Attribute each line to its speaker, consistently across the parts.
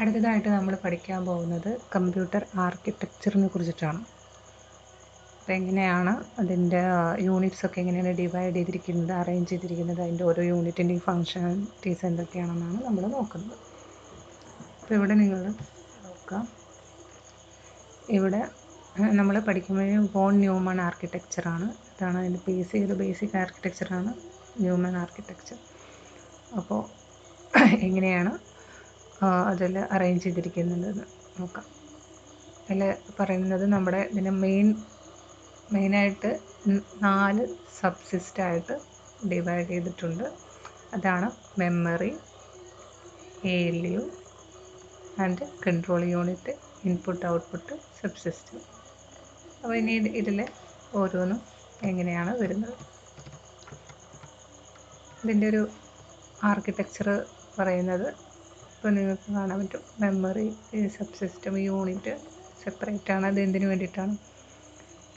Speaker 1: അടുത്തതായിട്ട് നമ്മൾ പഠിക്കാൻ പോകുന്നത് കമ്പ്യൂട്ടർ ആർക്കിടെക്ചറിനെ കുറിച്ചിട്ടാണ്. അപ്പോൾ എങ്ങനെയാണ് അതിൻ്റെ യൂണിറ്റ്സ് ഒക്കെ എങ്ങനെയാണ് ഡിവൈഡ് ചെയ്തിരിക്കുന്നത്, അറേഞ്ച് ചെയ്തിരിക്കുന്നത്, അതിൻ്റെ ഓരോ യൂണിറ്റിൻ്റെയും ഫങ്ഷനാലിറ്റീസ് എന്തൊക്കെയാണെന്നാണ് നമ്മൾ നോക്കുന്നത്. അപ്പോൾ ഇവിടെ നിങ്ങൾ നോക്കാം, ഇവിടെ നമ്മൾ പഠിക്കുമ്പോൾ വോൺ ന്യൂമാൻ ആർക്കിടെക്ചറാണ്. ഇതാണ് അതിൻ്റെ ബേസിക് ആർക്കിടെക്ചറാണ് ന്യൂമാൻ ആർക്കിടെക്ചർ. അപ്പോൾ എങ്ങനെയാണ് അതിൽ അറേഞ്ച് ചെയ്തിരിക്കുന്നതെന്ന് നോക്കാം. അതിൽ പറയുന്നത് നമ്മുടെ ഇതിനെ മെയിനായിട്ട് 4 സബ്സിസ്റ്റായിട്ട് ഡിവൈഡ് ചെയ്തിട്ടുണ്ട്. അതാണ് memory, ALU and control unit, input output subsystem. അപ്പോൾ ഇനി ഇതിൽ ഓരോന്നും എങ്ങനെയാണ് വരുന്നത്. ഇതിൻ്റെ ഒരു ആർക്കിടെക്ചർ പറയുന്നത് ഇപ്പോൾ നിങ്ങൾക്ക് കാണാൻ പറ്റും. മെമ്മറി സബ്സിസ്റ്റം യൂണിറ്റ് സെപ്പറേറ്റ് ആണ്. അത് എന്തിനു വേണ്ടിയിട്ടാണ്?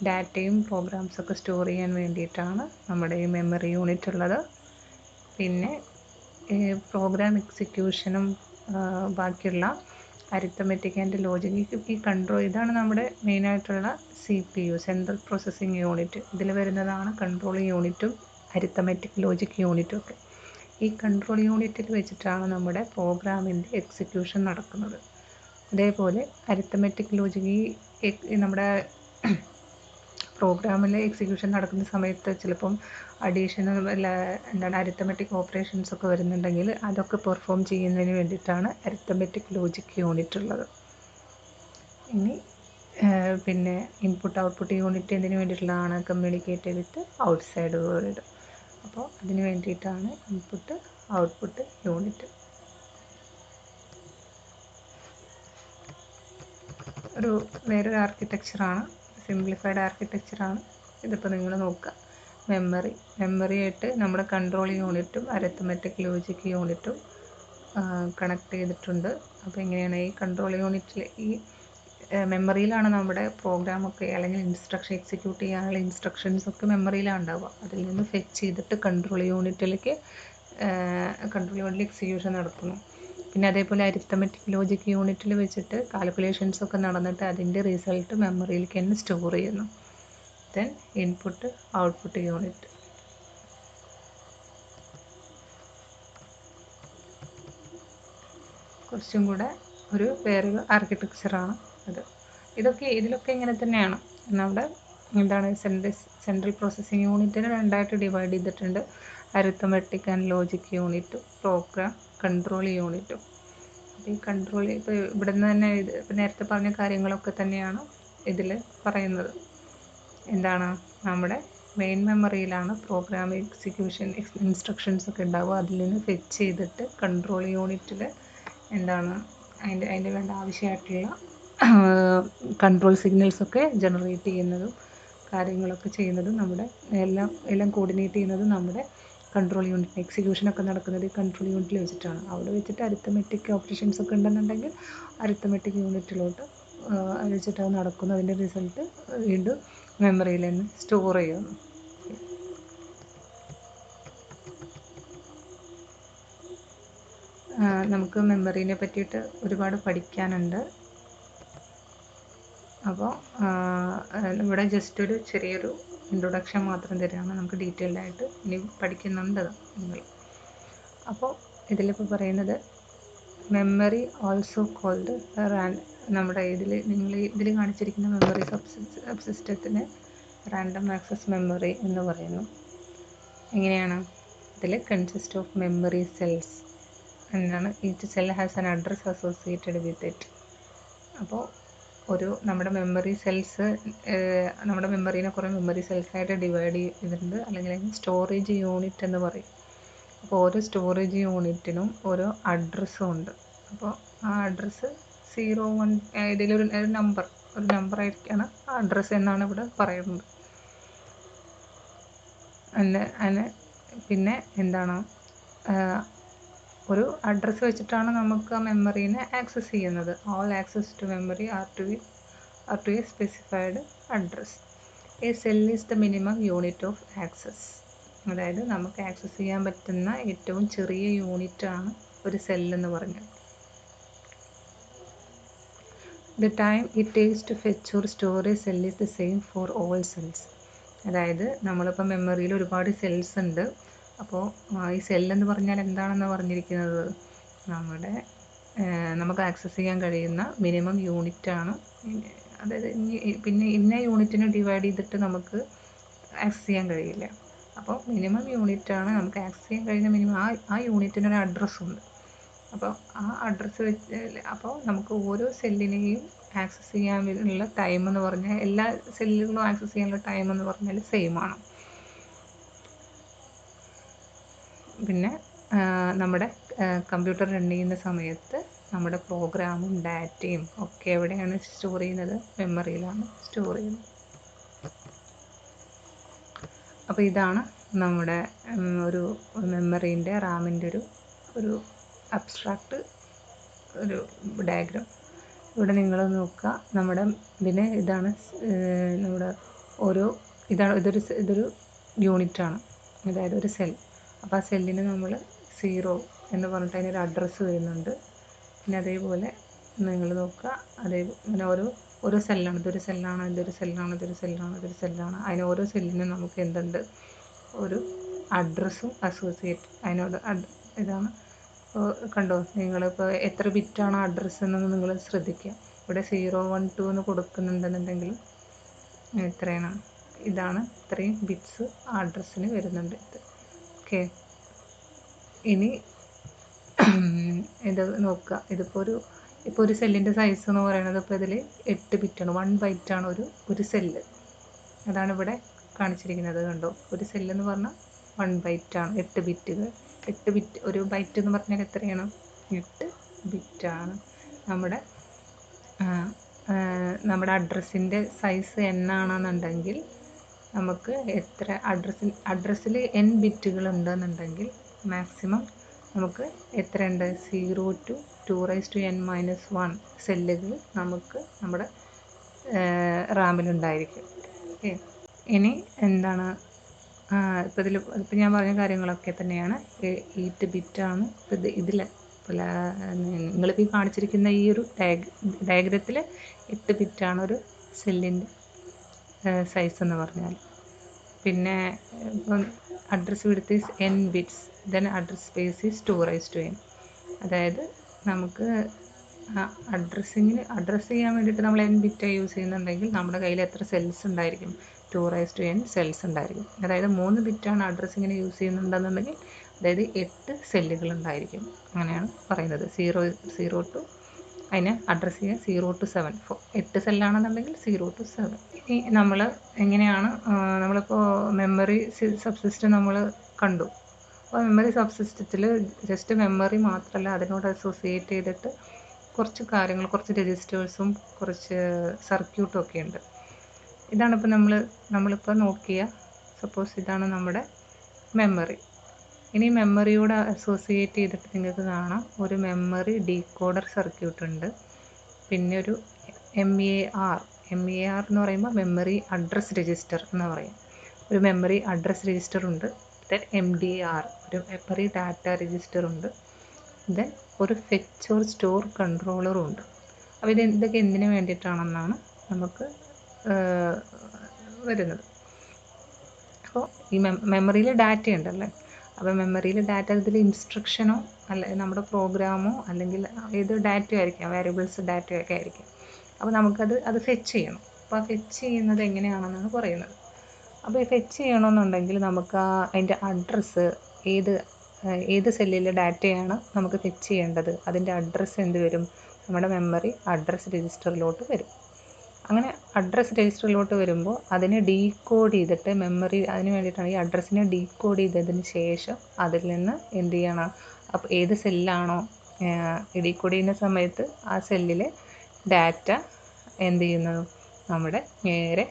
Speaker 1: ഡാറ്റയും പ്രോഗ്രാംസൊക്കെ സ്റ്റോർ ചെയ്യാൻ വേണ്ടിയിട്ടാണ് നമ്മുടെ ഈ മെമ്മറി യൂണിറ്റ് ഉള്ളത്. പിന്നെ പ്രോഗ്രാം എക്സിക്യൂഷനും ബാക്കിയുള്ള അരിത്തമെറ്റിക് ആൻഡ് ലോജിക്, ഈ കൺട്രോൾ, ഇതാണ് നമ്മുടെ മെയിനായിട്ടുള്ള CPU, സെൻട്രൽ പ്രോസസ്സിംഗ് യൂണിറ്റ്. ഇതിൽ വരുന്നതാണ് കൺട്രോൾ യൂണിറ്റും അരിത്തമെറ്റിക് ലോജിക് യൂണിറ്റും ഒക്കെ. ഈ കൺട്രോൾ യൂണിറ്റിൽ വെച്ചിട്ടാണ് നമ്മുടെ പ്രോഗ്രാമിൻ്റെ എക്സിക്യൂഷൻ നടക്കുന്നത്. അതേപോലെ അരിത്തമെറ്റിക് ലോജിക്, ഈ നമ്മുടെ പ്രോഗ്രാമിലെ എക്സിക്യൂഷൻ നടക്കുന്ന സമയത്ത് ചിലപ്പം അഡീഷണൽ എന്താണ് അരിത്തമെറ്റിക് ഓപ്പറേഷൻസ് ഒക്കെ വരുന്നുണ്ടെങ്കിൽ അതൊക്കെ പെർഫോം ചെയ്യുന്നതിന് വേണ്ടിയിട്ടാണ് അരിത്തമെറ്റിക് ലോജിക് യൂണിറ്റ് ഉള്ളത്. ഇനി പിന്നെ ഇൻപുട്ട് ഔട്ട്പുട്ട് യൂണിറ്റ് എന്തിനു വേണ്ടിയിട്ടുള്ളതാണ്? Communicate with outside world. അപ്പോൾ അതിന് വേണ്ടിയിട്ടാണ് ഇൻപുട്ട് ഔട്ട്പുട്ട് യൂണിറ്റ്. വേറൊരു ആർക്കിടെക്ചറാണ്, സിംപ്ലിഫൈഡ് ആർക്കിടെക്ചറാണ്. ഇതിപ്പോൾ നിങ്ങൾ നോക്കുക, മെമ്മറി ആയിട്ട് നമ്മുടെ കൺട്രോൾ യൂണിറ്റും അരിത്തമെറ്റിക് ലോജിക് യൂണിറ്റും കണക്ട് ചെയ്തിട്ടുണ്ട്. അപ്പോൾ എങ്ങനെയാണ് ഈ കൺട്രോൾ യൂണിറ്റിൽ, ഈ മെമ്മറിയിലാണ് നമ്മുടെ പ്രോഗ്രാമൊക്കെ അല്ലെങ്കിൽ ഇൻസ്ട്രക്ഷൻ എക്സിക്യൂട്ട് ചെയ്യാനുള്ള ഇൻസ്ട്രക്ഷൻസൊക്കെ മെമ്മറിയിലാണ് ഉണ്ടാവുക. അതിൽ നിന്ന് ഫെച്ച് ചെയ്തിട്ട് കൺട്രോൾ യൂണിറ്റിൽ എക്സിക്യൂഷൻ നടക്കുന്നു. പിന്നെ അതേപോലെ അരിത്തമെറ്റിക് ലോജിക് യൂണിറ്റിൽ വെച്ചിട്ട് കാൽക്കുലേഷൻസ് ഒക്കെ നടന്നിട്ട് അതിൻ്റെ റിസൾട്ട് മെമ്മറിയിലേക്ക് തന്നെ സ്റ്റോർ ചെയ്യുന്നു. Then input output unit. കുറച്ചും കൂടെ വേറൊരു ആർക്കിടെക്ചറാണ് അത്. ഇതിലൊക്കെ ഇങ്ങനെ തന്നെയാണ്. നമ്മുടെ എന്താണ് സെൻട്രൽ പ്രോസസ്സിംഗ് യൂണിറ്റിനെ 2ആയിട്ട് ഡിവൈഡ് ചെയ്തിട്ടുണ്ട്. അരിത്തമെറ്റിക് ആൻഡ് ലോജിക് യൂണിറ്റും പ്രോഗ്രാം കൺട്രോൾ യൂണിറ്റും. അപ്പോൾ ഈ കൺട്രോൾ, ഇപ്പോൾ ഇവിടെ നിന്ന് തന്നെ നേരത്തെ പറഞ്ഞ കാര്യങ്ങളൊക്കെ തന്നെയാണ് ഇതിൽ പറയുന്നത്. എന്താണ്, നമ്മുടെ മെയിൻ മെമ്മറിയിലാണ് പ്രോഗ്രാം എക്സിക്യൂഷൻ ഇൻസ്ട്രക്ഷൻസ് ഒക്കെ ഉണ്ടാവുക. അതിൽ നിന്ന് ഫെച്ച് ചെയ്തിട്ട് കൺട്രോൾ യൂണിറ്റിൽ എന്താണ് അതിൻ്റെ വേണ്ട ആവശ്യമായിട്ടുള്ള കൺട്രോൾ സിഗ്നൽസൊക്കെ ജനറേറ്റ് ചെയ്യുന്നതും കാര്യങ്ങളൊക്കെ ചെയ്യുന്നതും നമ്മുടെ എല്ലാം കോർഡിനേറ്റ് ചെയ്യുന്നതും നമ്മുടെ കൺട്രോൾ യൂണിറ്റ്. എക്സിക്യൂഷനൊക്കെ നടക്കുന്നത് ഈ കൺട്രോൾ യൂണിറ്റിൽ വെച്ചിട്ടാണ്. അവിടെ വെച്ചിട്ട് അരിത്തമെറ്റിക് ഓപ്പറേഷൻസ് ഒക്കെ ഉണ്ടെന്നുണ്ടെങ്കിൽ അരിത്തമെറ്റിക് യൂണിറ്റിലോട്ട് അത് വെച്ചിട്ട് അത് നടക്കുന്നു. അതിൻ്റെ റിസൾട്ട് വീണ്ടും മെമ്മറിയിൽ തന്നെ സ്റ്റോർ ചെയ്യുന്നു. നമുക്ക് മെമ്മറീനെ പറ്റിയിട്ട് ഒരുപാട് പഠിക്കാനുണ്ട്. അപ്പോൾ ഇവിടെ ജസ്റ്റ് ഒരു ചെറിയൊരു ഇൻട്രൊഡക്ഷൻ മാത്രം തരികയാണ്. നമുക്ക് ഡീറ്റെയിൽഡായിട്ട് ഇനി പഠിക്കുന്നുണ്ട് നിങ്ങൾ. അപ്പോൾ ഇതിലിപ്പോൾ പറയുന്നത് മെമ്മറി ഓൾസോ കോൾഡ് നമ്മുടെ നിങ്ങൾ ഇതിൽ കാണിച്ചിരിക്കുന്ന മെമ്മറി സബ്സിസ്റ്റത്തിന് റാൻഡം ആക്സസ് മെമ്മറി എന്ന് പറയുന്നു. എങ്ങനെയാണ്? ഇതിൽ കൺസിസ്റ്റ് ഓഫ് മെമ്മറി സെൽസ് എന്നാണ്. Each cell has an address associated with it. അപ്പോൾ നമ്മുടെ മെമ്മറി സെൽസ്, നമ്മുടെ മെമ്മറീനെ കുറേ മെമ്മറി സെൽസായിട്ട് ഡിവൈഡ് ചെയ്തിട്ടുണ്ട്, അല്ലെങ്കിൽ സ്റ്റോറേജ് യൂണിറ്റ് എന്ന് പറയും. അപ്പോൾ ഓരോ സ്റ്റോറേജ് യൂണിറ്റിനും ഓരോ അഡ്രസ്സും ഉണ്ട്. അപ്പോൾ ആ അഡ്രസ്സ് 0, 1 ഇതിലൊരു നമ്പറായിരിക്കാണ് ആ അഡ്രസ്സ് എന്നാണ് ഇവിടെ പറയുന്നത്. പിന്നെ എന്താണ്, ഒരു അഡ്രസ്സ് വെച്ചിട്ടാണ് നമുക്ക് ആ മെമ്മറീനെ ആക്സസ് ചെയ്യുന്നത്. All access to memory are to a specified address. A cell is the minimum unit of access. അതായത് നമുക്ക് ആക്സസ് ചെയ്യാൻ പറ്റുന്ന ഏറ്റവും ചെറിയ യൂണിറ്റാണ് ഒരു സെല്ലെന്ന് പറഞ്ഞത്. The time it takes to fetch or store a cell is the same for all cells. അതായത് നമ്മളിപ്പോൾ മെമ്മറിയിൽ ഒരുപാട് സെൽസ് ഉണ്ട്. അപ്പോൾ ഈ സെല്ലെന്ന് പറഞ്ഞാൽ എന്താണെന്ന് പറഞ്ഞിരിക്കുന്നത് നമ്മുടെ നമുക്ക് ആക്സസ് ചെയ്യാൻ കഴിയുന്ന മിനിമം യൂണിറ്റാണ്. അതായത് പിന്നെ ഇന്ന യൂണിറ്റിനെ ഡിവൈഡ് ചെയ്തിട്ട് നമുക്ക് ആക്സസ് ചെയ്യാൻ കഴിയില്ല. അപ്പോൾ മിനിമം യൂണിറ്റാണ് നമുക്ക് ആക്സസ് ചെയ്യാൻ കഴിയുന്ന മിനിമം. ആ യൂണിറ്റിനൊരു അഡ്രസ്സുണ്ട്. അപ്പോൾ ആ അഡ്രസ്സ് വെച്ച് അപ്പോൾ നമുക്ക് ഓരോ സെല്ലിനെയും ആക്സസ് ചെയ്യാനുള്ള ടൈം എന്ന് പറഞ്ഞാൽ എല്ലാ സെല്ലുകളും ആക്സസ് ചെയ്യാനുള്ള ടൈം എന്ന് പറഞ്ഞാൽ സെയിം ആണ്. പിന്നെ നമ്മുടെ കമ്പ്യൂട്ടർ റൺ ചെയ്യുന്ന സമയത്ത് നമ്മുടെ പ്രോഗ്രാമും ഡാറ്റയും ഒക്കെ എവിടെയാണ് സ്റ്റോർ ചെയ്യുന്നത്? മെമ്മറിയിലാണ് സ്റ്റോർ ചെയ്യുന്നത്. അപ്പോൾ ഇതാണ് നമ്മുടെ ഒരു മെമ്മറീൻ്റെ റാമിൻ്റെ ഒരു അബ്സ്ട്രാക്റ്റ് ഒരു ഡയഗ്രാം. ഇവിടെ നിങ്ങൾ നോക്കുക, നമ്മുടെ ഇതിന് ഇതാണ് നമ്മുടെ ഇതൊരു യൂണിറ്റാണ്, അതായത് ഒരു സെൽ. അപ്പോൾ ആ സെല്ലിന് നമ്മൾ 0 എന്ന് പറഞ്ഞിട്ട് അതിനൊരു അഡ്രസ്സ് വരുന്നുണ്ട്. പിന്നെ അതേപോലെ നിങ്ങൾ നോക്കുക, ഇങ്ങനെ ഓരോ സെല്ലാണ്, ഇതൊരു സെല്ലാണ്, ഇതൊരു സെല്ലാണ്, ഇതൊരു സെല്ലാണ്, ഇതൊരു സെല്ലാണ്. അതിന് ഓരോ സെല്ലിനും നമുക്ക് എന്തുണ്ട്? ഒരു അഡ്രസ്സും അസോസിയേറ്റ് അതിനോട് ഇതാണ്. കണ്ടോ, നിങ്ങളിപ്പോൾ എത്ര ബിറ്റാണ് അഡ്രസ്സ് എന്നൊന്ന് നിങ്ങൾ ശ്രദ്ധിക്കുക. ഇവിടെ 0, 1, 2 എന്ന് കൊടുക്കുന്നുണ്ടെന്നുണ്ടെങ്കിൽ എത്രയാണ്? ഇതാണ് ഇത്രയും ബിറ്റ്സ് ആ അഡ്രസ്സിന് വരുന്നുണ്ട്. ഓക്കെ, ഇനി ഇത് നോക്കുക. ഇപ്പോൾ ഒരു സെല്ലിൻ്റെ സൈസ് എന്ന് പറയുന്നത് ഇപ്പോൾ ഇതിൽ 8 ബിറ്റാണ്. 1 ബൈറ്റാണ് ഒരു സെല്ല്. അതാണ് ഇവിടെ കാണിച്ചിരിക്കുന്നത്. കണ്ടോ, ഒരു സെല്ലെന്ന് പറഞ്ഞാൽ 1 ബൈറ്റാണ്, 8 ബിറ്റുകൾ. 8 ബിറ്റ്, ഒരു ബൈറ്റ് എന്ന് പറഞ്ഞാൽ എത്രയാണ്? 8 ബിറ്റാണ്. നമ്മുടെ അഡ്രസ്സിൻ്റെ സൈസ് n ആണെന്നുണ്ടെങ്കിൽ നമുക്ക് എത്ര അഡ്രസ്സിൽ n ബിറ്റുകൾ ഉണ്ടെന്നുണ്ടെങ്കിൽ മാക്സിമം നമുക്ക് എത്രയുണ്ട്? 0 to 2n-1 സെല്ലുകൾ നമുക്ക് നമ്മുടെ റാമിലുണ്ടായിരിക്കും. ഓക്കെ, ഇനി എന്താണ്? ഇപ്പം ഞാൻ പറഞ്ഞ കാര്യങ്ങളൊക്കെ തന്നെയാണ്. 8 ബിറ്റാണ് ഇതിൽ. നിങ്ങളിപ്പോൾ ഈ കാണിച്ചിരിക്കുന്ന ഈ ഒരു ഡയഗ്രത്തിൽ 8 ബിറ്റാണ് ഒരു സെല്ലിൻ്റെ സൈസ് എന്ന് പറഞ്ഞാൽ. പിന്നെ ഇപ്പം address width is n bits, then address space is 2n. അതായത് നമുക്ക് അഡ്രസ്സ് ചെയ്യാൻ വേണ്ടിയിട്ട് നമ്മൾ n ബിറ്റായി യൂസ് ചെയ്യുന്നുണ്ടെങ്കിൽ നമ്മുടെ കയ്യിൽ എത്ര സെൽസ് ഉണ്ടായിരിക്കും? 2n സെൽസ് ഉണ്ടായിരിക്കും. അതായത് 3 ബിറ്റാണ് അഡ്രസ്സിങ്ങിന് യൂസ് ചെയ്യുന്നുണ്ടെന്നുണ്ടെങ്കിൽ അതായത് 8 സെല്ലുകൾ ഉണ്ടായിരിക്കും. അങ്ങനെയാണ് പറയുന്നത്. 0 to അതിനെ അഡ്രസ്സ് ചെയ്യാൻ 0 to 7. 8 സെല്ലാണെന്നുണ്ടെങ്കിൽ 0 to 7. ഇനി നമ്മൾ എങ്ങനെയാണ് നമ്മളിപ്പോൾ മെമ്മറി സബ്സിസ്റ്റം നമ്മൾ കണ്ടു. അപ്പോൾ മെമ്മറി സബ്സിസ്റ്റത്തിൽ ജസ്റ്റ് മെമ്മറി മാത്രമല്ല, അതിനോട് അസോസിയേറ്റ് ചെയ്തിട്ട് കുറച്ച് കാര്യങ്ങൾ, കുറച്ച് രജിസ്റ്റേഴ്സും കുറച്ച് സർക്യൂട്ടും ഒക്കെ ഉണ്ട്. ഇതാണിപ്പോൾ നമ്മളിപ്പോൾ നോക്കിയ, സപ്പോസ് ഇതാണ് നമ്മുടെ മെമ്മറി. ഇനി മെമ്മറിയോട് അസോസിയേറ്റ് ചെയ്തിട്ട് നിങ്ങൾക്ക് കാണാം ഒരു മെമ്മറി ഡീകോഡർ സർക്യൂട്ട് ഉണ്ട്. പിന്നെ ഒരു MEAR എന്ന് പറയുമ്പോൾ മെമ്മറി അഡ്രസ് രജിസ്റ്റർ എന്ന് പറയും. ഒരു മെമ്മറി അഡ്രസ് രജിസ്റ്റർ ഉണ്ട്. ദെൻ MDR ഒരു മെമ്മറി ഡാറ്റ രജിസ്റ്റർ ഉണ്ട്. ദെൻ ഒരു ഫെച്ച് ഓർ സ്റ്റോർ കൺട്രോളറും ഉണ്ട്. അപ്പോൾ ഇതൊക്കെ എന്തിനു വേണ്ടിയിട്ടാണെന്നാണ് നമുക്ക് വരുന്നത്. അപ്പോൾ ഈ മെമ്മറിയിൽ ഡാറ്റ ഉണ്ടല്ലേ, അപ്പോൾ മെമ്മറിയിൽ ഡാറ്റ ഇതിൽ ഇൻസ്ട്രക്ഷനോ അല്ല നമ്മുടെ പ്രോഗ്രാമോ അല്ലെങ്കിൽ ഏത് ഡാറ്റയോ ആയിരിക്കാം, വേരിയബിൾസ് ഡാറ്റയോ ഒക്കെ ആയിരിക്കും. അപ്പോൾ നമുക്കത് ഫെച്ച് ചെയ്യണം. അപ്പോൾ ആ ഫെച്ച് ചെയ്യുന്നത് എങ്ങനെയാണെന്നാണ് പറയുന്നത്. അപ്പോൾ ഈ ഫെച്ച് ചെയ്യണമെന്നുണ്ടെങ്കിൽ നമുക്ക് അതിൻ്റെ അഡ്രസ്സ് ഏത് സെല്ലിലെ ഡാറ്റയാണ് നമുക്ക് ഫെച്ച് ചെയ്യേണ്ടത്, അതിൻ്റെ അഡ്രസ്സ് എന്ത് വരും? നമ്മുടെ മെമ്മറി അഡ്രസ് രജിസ്റ്ററിലോട്ട് വരും. അങ്ങനെ അഡ്രസ് രജിസ്റ്ററിലോട്ട് വരുമ്പോൾ അതിനെ ഡീകോഡ് ചെയ്തിട്ട് അതിന് വേണ്ടിയിട്ടാണ് ഈ അഡ്രസ്സിനെ ഡീകോഡ് ചെയ്തതിന് ശേഷം അതിൽ നിന്ന് എന്ത് ചെയ്യണം? അപ്പോൾ ഏത് സെല്ലാണോ ഡീകോഡ് ചെയ്യുന്ന സമയത്ത് ആ സെല്ലിലെ ഡാറ്റ എന്ത് ചെയ്യുന്നത്? നേരെ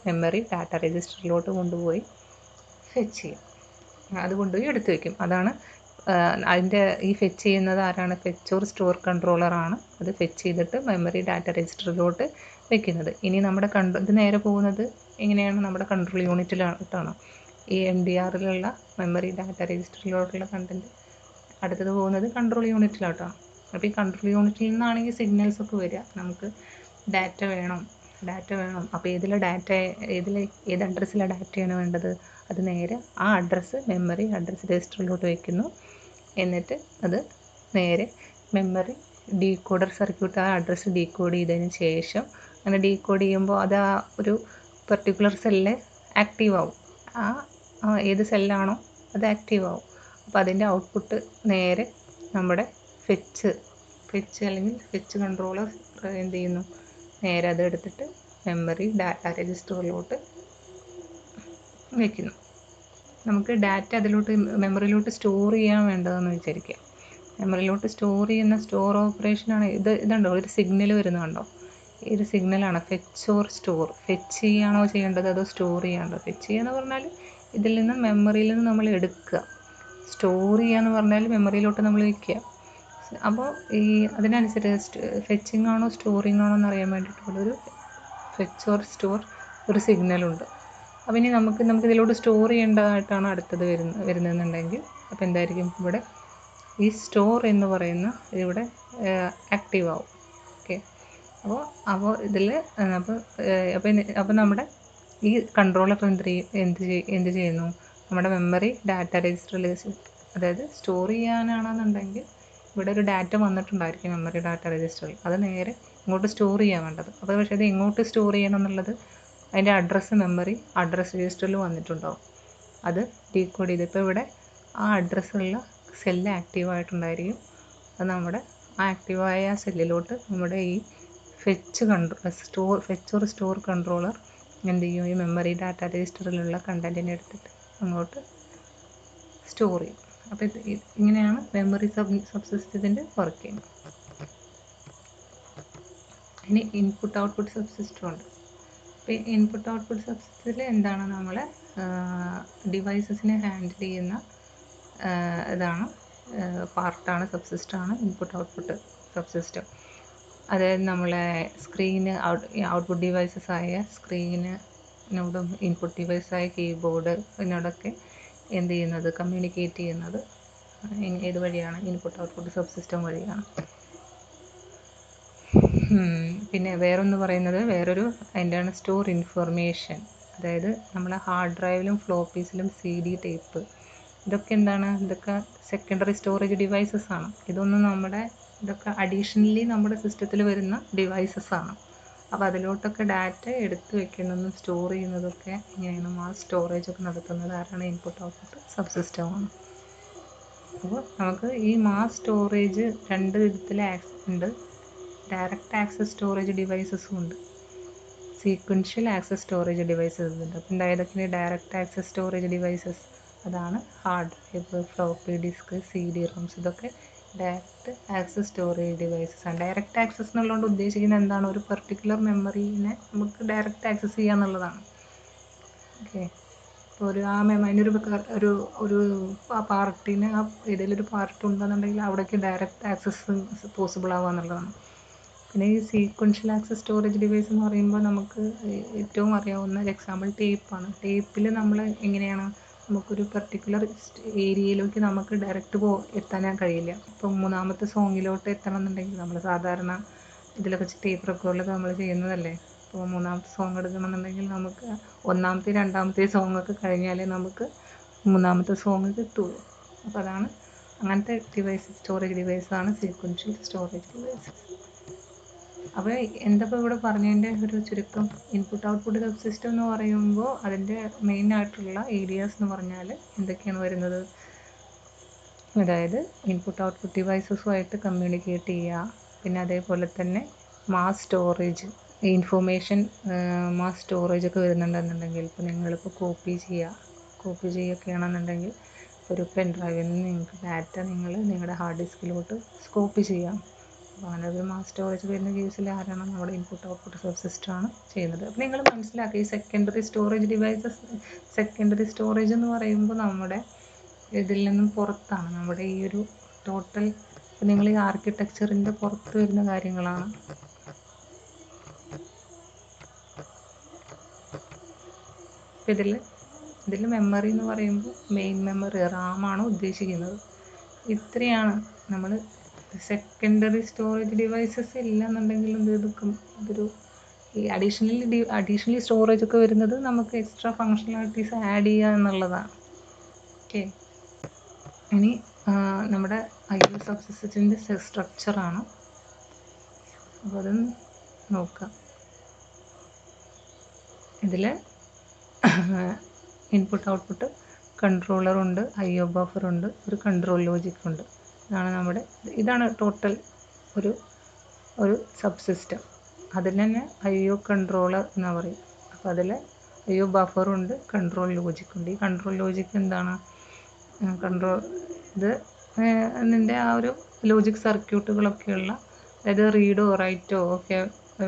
Speaker 1: മെമ്മറി ഡാറ്റ രജിസ്റ്ററിലോട്ട് കൊണ്ടുപോയി ഫെച്ച് ചെയ്യും. അത് കൊണ്ടുപോയി എടുത്തു വയ്ക്കും. അതാണ് അതിൻ്റെ ഈ ഫെച്ച് ചെയ്യുന്നത് ആരാണ്? ഫെച്ച് ഓർ സ്റ്റോർ കൺട്രോളറാണ്. അത് ഫെച്ച് ചെയ്തിട്ട് മെമ്മറി ഡാറ്റ രജിസ്റ്ററിലോട്ട് വെക്കുന്നത്. ഇനി നമ്മുടെ ഇത് നേരെ പോകുന്നത് എങ്ങനെയാണ്? നമ്മുടെ കൺട്രോൾ യൂണിറ്റിലോട്ടാണ്. ഈ MDRലുള്ള മെമ്മറി ഡാറ്റ രജിസ്റ്ററിലോട്ടുള്ള കണ്ടൻറ്റ് അടുത്തത് പോകുന്നത് കൺട്രോൾ യൂണിറ്റിലോട്ടാണ്. അപ്പോൾ ഈ കൺട്രോൾ യൂണിറ്റിൽ നിന്നാണെങ്കിൽ സിഗ്നൽസ് ഒക്കെ വരിക, നമുക്ക് ഡാറ്റ വേണം. അപ്പോൾ ഏത് അഡ്രസ്സിലെ ഡാറ്റയാണ് വേണ്ടത്, അത് നേരെ ആ അഡ്രസ്സ് മെമ്മറി അഡ്രസ്സ് രജിസ്റ്ററിലോട്ട് വയ്ക്കുന്നു. എന്നിട്ട് അത് നേരെ മെമ്മറി ഡീകോഡർ സർക്യൂട്ട് ആ അഡ്രസ്സ് ഡീകോഡ് ചെയ്തതിന് ശേഷം, അങ്ങനെ ഡീകോഡ് ചെയ്യുമ്പോൾ അത് ആ ഒരു പെർട്ടിക്കുലർ സെല്ല് ആക്റ്റീവ് ആവും. ഏത് സെല്ലാണോ അത് ആക്റ്റീവ് ആവും. അപ്പോൾ അതിൻ്റെ ഔട്ട്പുട്ട് നേരെ നമ്മുടെ ഫെച്ച് അല്ലെങ്കിൽ ഫെച്ച് കൺട്രോളർ എന്ത് ചെയ്യുന്നു, നേരെ അത് എടുത്തിട്ട് മെമ്മറി ഡാറ്റ രജിസ്റ്ററിലോട്ട് വയ്ക്കുന്നു. നമുക്ക് ഡാറ്റ അതിലോട്ട് മെമ്മറിയിലോട്ട് സ്റ്റോർ ചെയ്യാൻ വേണ്ടതെന്ന് വിചാരിക്കുക. മെമ്മറിയിലോട്ട് സ്റ്റോർ ചെയ്യുന്ന സ്റ്റോർ ഓപ്പറേഷനാണ് ഇതുണ്ടോ, ഒരു സിഗ്നൽ വരുന്നുണ്ടോ, ഈ ഒരു സിഗ്നലാണ് ഫെച്ച് ഓർ സ്റ്റോർ. ഫെച്ച് ചെയ്യാണോ ചെയ്യേണ്ടത് അതോ സ്റ്റോർ ചെയ്യാണ്ടോ? ഫെച്ച് ചെയ്യാന്ന് പറഞ്ഞാൽ ഇതിൽ നിന്ന് മെമ്മറിയിൽ നിന്ന് നമ്മൾ എടുക്കുക, സ്റ്റോർ ചെയ്യാന്ന് പറഞ്ഞാൽ മെമ്മറിയിലോട്ട് നമ്മൾ വയ്ക്കുക. അപ്പോൾ അതിനനുസരിച്ച് ഫെച്ചിങ് ആണോ സ്റ്റോറിങ് ആണോ എന്ന് അറിയാൻ വേണ്ടിയിട്ടുള്ളൊരു ഫെച്ച് ഓർ സ്റ്റോർ ഒരു സിഗ്നലുണ്ട്. അപ്പോൾ ഇനി നമുക്ക് ഇതിലോട്ട് സ്റ്റോർ ചെയ്യേണ്ടതായിട്ടാണ് അടുത്തത് വരുന്നതെന്നുണ്ടെങ്കിൽ, അപ്പോൾ എന്തായിരിക്കും ഇവിടെ ഈ സ്റ്റോർ എന്ന് പറയുന്ന ഇവിടെ ആക്റ്റീവ് ആവും. ഓക്കെ, അപ്പോൾ ഇതിൽ അപ്പോൾ നമ്മുടെ ഈ കൺട്രോളർ എന്ത് ചെയ്യുന്നു, നമ്മുടെ മെമ്മറി ഡാറ്റ രജിസ്റ്ററിൽ, അതായത് സ്റ്റോർ ചെയ്യാനാണെന്നുണ്ടെങ്കിൽ ഇവിടെ ഒരു ഡാറ്റ വന്നിട്ടുണ്ടായിരിക്കും മെമ്മറി ഡാറ്റ രജിസ്റ്ററിൽ, അത് നേരെ ഇങ്ങോട്ട് സ്റ്റോർ ചെയ്യാൻ വേണ്ടത്. അപ്പോൾ പക്ഷേ അത് എങ്ങോട്ട് സ്റ്റോർ ചെയ്യണം എന്നുള്ളത് അതിൻ്റെ അഡ്രസ്സ് മെമ്മറി അഡ്രസ്സ് രജിസ്റ്ററിൽ വന്നിട്ടുണ്ടാവും. അത് ഡീകോഡ് ചെയ്ത് ഇപ്പോൾ ഇവിടെ ആ അഡ്രസ്സുള്ള സെല്ല് ആക്റ്റീവായിട്ടുണ്ടായിരിക്കും. അത് നമ്മുടെ ആക്റ്റീവായ സെല്ലിലോട്ട് നമ്മുടെ ഈ ഫെച്ച് ഓർ സ്റ്റോർ കൺട്രോളർ എന്ത് ചെയ്യും, ഈ മെമ്മറി ഡാറ്റ രജിസ്റ്ററിലുള്ള കണ്ടൻറ്റിനെ എടുത്തിട്ട് അങ്ങോട്ട് സ്റ്റോർ ചെയ്യും. അപ്പോൾ ഇങ്ങനെയാണ് മെമ്മറി സബ്സിസ്റ്റത്തിൻ്റെ വർക്ക് ചെയ്യുന്നത്. ഇനി ഇൻപുട്ട് ഔട്ട്പുട്ട് സബ്സിസ്റ്റം ഉണ്ട്. അപ്പോൾ ഇൻപുട്ട് ഔട്ട്പുട്ട് സബ്സിസ്റ്റത്തിൽ എന്താണ്, നമ്മളെ ഡിവൈസസിനെ ഹാൻഡിൽ ചെയ്യുന്ന പാർട്ടാണ് സബ്സിസ്റ്റമാണ് ഇൻപുട്ട് ഔട്ട്പുട്ട് സബ്സിസ്റ്റം. അതായത് നമ്മളെ ഔട്ട്പുട്ട് ഡിവൈസസ് ആയ സ്ക്രീനിനോടും ഇൻപുട്ട് ഡിവൈസായ കീബോർഡിനോടൊക്കെ എന്ത് ചെയ്യുന്നത്, കമ്മ്യൂണിക്കേറ്റ് ചെയ്യുന്നത് ഏത് വഴിയാണ്, ഇൻപുട്ട് ഔട്ട്പുട്ട് സബ്സിസ്റ്റം വഴിയാണ്. പിന്നെ വേറൊരു അതിൻ്റെയാണ് സ്റ്റോർ ഇൻഫർമേഷൻ. അതായത് നമ്മളെ ഹാർഡ് ഡ്രൈവിലും ഫ്ലോപ്പീസിലും CD ടേപ്പ്, ഇതൊക്കെ സെക്കൻഡറി സ്റ്റോറേജ് ഡിവൈസസ് ആണ്. ഇതൊക്കെ അഡീഷണലി നമ്മുടെ സിസ്റ്റത്തിൽ വരുന്ന ഡിവൈസസ് ആണ്. അപ്പോൾ അതിലോട്ടൊക്കെ ഡാറ്റ എടുത്ത് വെക്കുന്നതും സ്റ്റോർ ചെയ്യുന്നതൊക്കെ ഇങ്ങനെയാണ്, മാസ് സ്റ്റോറേജ് ഒക്കെ നടത്തുന്നത് ആരാണ്, ഇൻപുട്ട് ഔട്ട്പുട്ട് സബ്സിസ്റ്റമാണ്. അപ്പോൾ നമുക്ക് ഈ മാസ് സ്റ്റോറേജ് രണ്ട് വിധത്തിൽ ഉണ്ട്. ഡയറക്റ്റ് ആക്സസ് സ്റ്റോറേജ് ഡിവൈസസും ഉണ്ട്, സീക്വൻഷ്യൽ ആക്സസ് സ്റ്റോറേജ് ഡിവൈസസ് ഉണ്ട്. അപ്പോൾ ഏതൊക്കെയാണ് ഡയറക്റ്റ് ആക്സസ് സ്റ്റോറേജ് ഡിവൈസസ്? അതാണ് hard drive, floppy disk, CD-ROMs, ഇതൊക്കെ ഡയറക്റ്റ് ആക്സസ് സ്റ്റോറേജ് ഡിവൈസസ് ആണ്. ഡയറക്റ്റ് ആക്സസ് എന്നുള്ളതുകൊണ്ട് ഉദ്ദേശിക്കുന്നത് എന്താണ്, ഒരു പെർട്ടിക്കുലർ മെമ്മറീനെ നമുക്ക് ഡയറക്റ്റ് ആക്സസ് ചെയ്യുക എന്നുള്ളതാണ്. ഓക്കെ, ഇപ്പോൾ ഒരു പാർട്ടിന് ഏതെങ്കിലും ഒരു പാർട്ട് ഉണ്ടെന്നുണ്ടെങ്കിൽ അവിടേക്ക് ഡയറക്റ്റ് ആക്സസ് പോസിബിൾ ആവുക എന്നുള്ളതാണ്. പിന്നെ ഈ സീക്വൻഷ്യൽ ആക്സസ് സ്റ്റോറേജ് ഡിവൈസ് എന്ന് പറയുമ്പോൾ നമുക്ക് ഏറ്റവും അറിയാവുന്ന ഒരു എക്സാമ്പിൾ ടേപ്പാണ്. ടേപ്പിൽ നമ്മൾ എങ്ങനെയാണ്, നമുക്കൊരു പെർട്ടിക്കുലർ ഏരിയയിലേക്ക് നമുക്ക് ഡയറക്റ്റ് എത്താൻ കഴിയില്ല. ഇപ്പോൾ മൂന്നാമത്തെ സോങ്ങിലോട്ട് എത്തണം എന്നുണ്ടെങ്കിൽ നമ്മൾ സാധാരണ ഇതിലൊക്കെ ടേപ്പ് റെക്കോർഡിലൊക്കെ നമ്മൾ ചെയ്യുന്നതല്ലേ. ഇപ്പോൾ മൂന്നാമത്തെ സോങ് എടുക്കണമെന്നുണ്ടെങ്കിൽ നമുക്ക് ഒന്നാമത്തെ രണ്ടാമത്തെ സോങ്ങൊക്കെ കഴിഞ്ഞാലേ നമുക്ക് മൂന്നാമത്തെ സോങ് കിട്ടുള്ളൂ. അപ്പോൾ അങ്ങനത്തെ സ്റ്റോറേജ് ഡിവൈസാണ് സീക്വൻഷ്യൽ സ്റ്റോറേജ് ഡിവൈസസ്. അപ്പോൾ എന്തൊക്കെ ഇവിടെ പറഞ്ഞതിൻ്റെ ഒരു ചുരുക്കം, ഇൻപുട്ട് ഔട്ട്പുട്ട് സബ്സിസ്റ്റം എന്ന് പറയുമ്പോൾ അതിൻ്റെ മെയിൻ ആയിട്ടുള്ള ഏരിയാസ് എന്ന് പറഞ്ഞാൽ എന്തൊക്കെയാണ് വരുന്നത്, അതായത് ഇൻപുട്ട് ഔട്ട്പുട്ട് ഡിവൈസസുമായിട്ട് കമ്മ്യൂണിക്കേറ്റ് ചെയ്യുക, പിന്നെ അതേപോലെ തന്നെ mass storage, information mass storage ഒക്കെ വരുന്നുണ്ടെന്നുണ്ടെങ്കിൽ, ഇപ്പോൾ നിങ്ങളിപ്പോൾ കോപ്പി ചെയ്യുകയാണെന്നുണ്ടെങ്കിൽ ഒരു പെൻ ഡ്രൈവിൽ നിന്ന് നിങ്ങൾക്ക് ഡാറ്റ നിങ്ങളുടെ ഹാർഡ് ഡിസ്കിലോട്ട് കോപ്പി ചെയ്യാം. അപ്പോൾ അങ്ങനെ ഒരു മാസ് സ്റ്റോറേജ് വരുന്ന കേസിൽ ആരാണ്, നമ്മുടെ ഇൻപുട്ട് ഔട്ട്പുട്ട് സബ്സിസ്റ്റമാണ് ചെയ്യുന്നത്. അപ്പോൾ നിങ്ങൾ മനസ്സിലാക്കുക, ഈ സെക്കൻഡറി സ്റ്റോറേജ് എന്ന് പറയുമ്പോൾ നമ്മുടെ ഇതിൽ നിന്നും പുറത്താണ്, നമ്മുടെ ഈ ഒരു ടോട്ടൽ നിങ്ങൾ ഈ ആർക്കിടെക്ചറിൻ്റെ പുറത്ത് വരുന്ന കാര്യങ്ങളാണ്. ഇതിൽ മെമ്മറി എന്ന് പറയുമ്പോൾ മെയിൻ മെമ്മറി റാമാണ് ഉദ്ദേശിക്കുന്നത്. ഇത്രയാണ് നമ്മൾ സെക്കൻഡറി സ്റ്റോറേജ് ഡിവൈസസ് ഇല്ലെന്നുണ്ടെങ്കിൽ എന്ത് എടുക്കും, ഇതൊരു ഈ അഡീഷണലി സ്റ്റോറേജ് ഒക്കെ വരുന്നത് നമുക്ക് എക്സ്ട്രാ ഫങ്ഷണാലിറ്റീസ് ആഡ് ചെയ്യുക എന്നുള്ളതാണ്. ഓക്കെ, ഇനി നമ്മുടെ IO സബ് സിസ്റ്റത്തിൻ്റെ സ്ട്രക്ചറാണ്. അപ്പോൾ അത് നോക്കാം. ഇതിൽ ഇൻപുട്ട് ഔട്ട്പുട്ട് കൺട്രോളറുണ്ട്, IO ബഫറുണ്ട്, ഒരു കൺട്രോൾ ലോജിക്കുണ്ട്. ഇതാണ് ടോട്ടൽ ഒരു സബ് സിസ്റ്റം. അതിൽ തന്നെ IO കൺട്രോളർ എന്നാ പറയും. അപ്പോൾ അതിൽ IO ബഫറുണ്ട്, കൺട്രോൾ ലോജിക്കുണ്ട്. ഈ കൺട്രോൾ ലോജിക്ക് എന്താണ്? ഇത് ഇതിൻ്റെ ആ ഒരു ലോജിക് സർക്യൂട്ടുകളൊക്കെയുള്ള, അതായത് റീഡോ റൈറ്റോ ഒക്കെ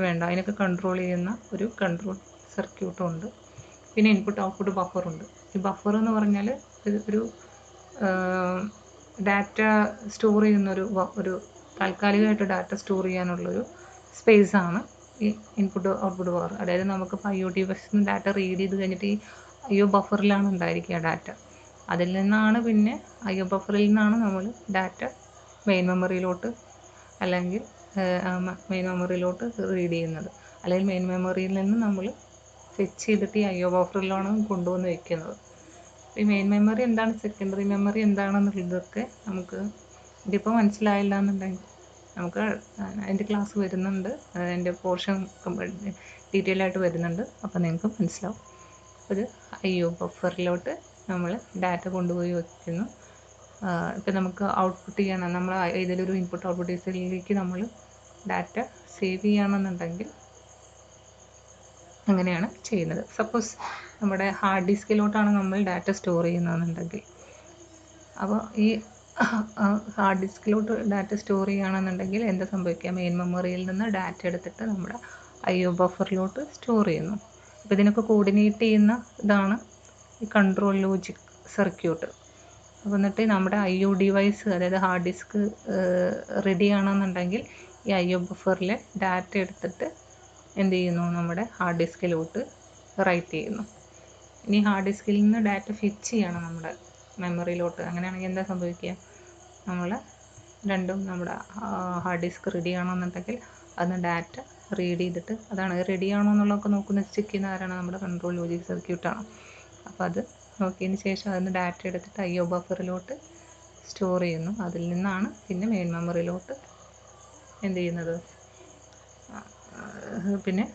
Speaker 1: വേണ്ട, അതിനൊക്കെ കൺട്രോൾ ചെയ്യുന്ന ഒരു കൺട്രോൾ സർക്യൂട്ടും ഉണ്ട്. പിന്നെ ഇൻപുട്ട് ഔട്ട്പുട്ട് ബഫറുണ്ട്. ഈ ബഫർ എന്ന് പറഞ്ഞാൽ ഒരു ഡാറ്റ സ്റ്റോർ ചെയ്യുന്നൊരു താൽക്കാലികമായിട്ട് ഡാറ്റ സ്റ്റോർ ചെയ്യാനുള്ളൊരു സ്പേസാണ് ഈ ഇൻപുട്ട് ഔട്ട്പുട്ട് ബഫർ. അതായത് നമുക്കിപ്പോൾ IO ഡിവൈസിൽ നിന്ന് ഡാറ്റ റീഡ് ചെയ്ത് കഴിഞ്ഞിട്ട് ഈ IO ബഫറിലാണ് ഉണ്ടായിരിക്കുക ഡാറ്റ. അതിൽ നിന്നാണ് പിന്നെ IO ബഫറിൽ നിന്നാണ് നമ്മൾ ഡാറ്റ മെയിൻ മെമ്മറിയിലോട്ട് അല്ലെങ്കിൽ റീഡ് ചെയ്യുന്നത്. അല്ലെങ്കിൽ മെയിൻ മെമ്മറിയിൽ നിന്ന് നമ്മൾ ഫെച്ച് ചെയ്തിട്ട് ഈ IO ബഫറിലാണ് കൊണ്ടുവന്ന് വയ്ക്കുന്നത്. ഈ മെയിൻ മെമ്മറി എന്താണ്, സെക്കൻഡറി മെമ്മറി എന്താണെന്നുള്ളതൊക്കെ നമുക്ക് ഇതിപ്പോൾ മനസ്സിലായില്ല എന്നുണ്ടെങ്കിൽ നമുക്ക് അതിൻ്റെ ക്ലാസ് വരുന്നുണ്ട്, അതിൻ്റെ പോർഷൻ ഡീറ്റെയിൽ ആയിട്ട് വരുന്നുണ്ട്. അപ്പോൾ നിങ്ങൾക്ക് മനസ്സിലാവും. ഒരു IO ബഫറിലോട്ട് നമ്മൾ ഡാറ്റ കൊണ്ടുപോയി വയ്ക്കുന്നു. ഇപ്പം നമുക്ക് ഔട്ട്പുട്ട് ചെയ്യണം, നമ്മൾ ഇതിലൊരു ഇൻപുട്ട് ഔട്ട്പുട്ട് ഡിവൈസിലേക്ക് നമ്മൾ ഡാറ്റ സേവ് ചെയ്യണമെന്നുണ്ടെങ്കിൽ അങ്ങനെയാണ് ചെയ്യുന്നത്. സപ്പോസ് നമ്മുടെ ഹാർഡ് ഡിസ്കിലോട്ടാണ് നമ്മൾ ഡാറ്റ സ്റ്റോർ ചെയ്യുന്നതെന്നുണ്ടെങ്കിൽ, അപ്പോൾ ഈ ഹാർഡ് ഡിസ്കിലോട്ട് ഡാറ്റ സ്റ്റോർ ചെയ്യുകയാണെന്നുണ്ടെങ്കിൽ എന്താ സംഭവിക്കുക, മെയിൻ മെമ്മറിയിൽ നിന്ന് ഡാറ്റ എടുത്തിട്ട് നമ്മുടെ IO ബഫറിലോട്ട് സ്റ്റോർ ചെയ്യുന്നു. അപ്പോൾ ഇതിനൊക്കെ കോർഡിനേറ്റ് ചെയ്യുന്ന ഇതാണ് ഈ കൺട്രോൾ ലോജിക് സർക്യൂട്ട്. അപ്പോൾ എന്നിട്ട് നമ്മുടെ IO ഡിവൈസ്, അതായത് ഹാർഡ് ഡിസ്ക് റെഡി ആണെന്നുണ്ടെങ്കിൽ ഈ IO ബഫറിലെ ഡാറ്റ എടുത്തിട്ട് എന്ത് ചെയ്യുന്നു, നമ്മുടെ ഹാർഡ് ഡിസ്കിലോട്ട് റൈറ്റ് ചെയ്യുന്നു. ഇനി ഹാർഡ് ഡിസ്കിൽ നിന്ന് ഡാറ്റ ഫെച്ച് ചെയ്യണം നമ്മുടെ മെമ്മറിയിലോട്ട്. അങ്ങനെയാണെങ്കിൽ എന്താ സംഭവിക്കുക, നമ്മൾ രണ്ടും നമ്മുടെ ഹാർഡ് ഡിസ്ക് റെഡി ആണെന്നുണ്ടെങ്കിൽ അതിന് ഡാറ്റ റീഡ് ചെയ്തിട്ട്, അതാണ് റെഡി ആണോ എന്നുള്ളതൊക്കെ നോക്കുന്ന ചെക്ക് ചെയ്യുന്ന ആരാണ്, നമ്മുടെ കൺട്രോൾ ലോജിക് സർക്യൂട്ടാണ്. അപ്പോൾ അത് നോക്കിയതിന് ശേഷം അതിന് ഡാറ്റ എടുത്തിട്ട് IO ബഫറിലോട്ട് സ്റ്റോർ ചെയ്യുന്നു. അതിൽ നിന്നാണ് പിന്നെ മെയിൻ മെമ്മറിയിലോട്ട് എന്ത് ചെയ്യുന്നത്, പിന്നെ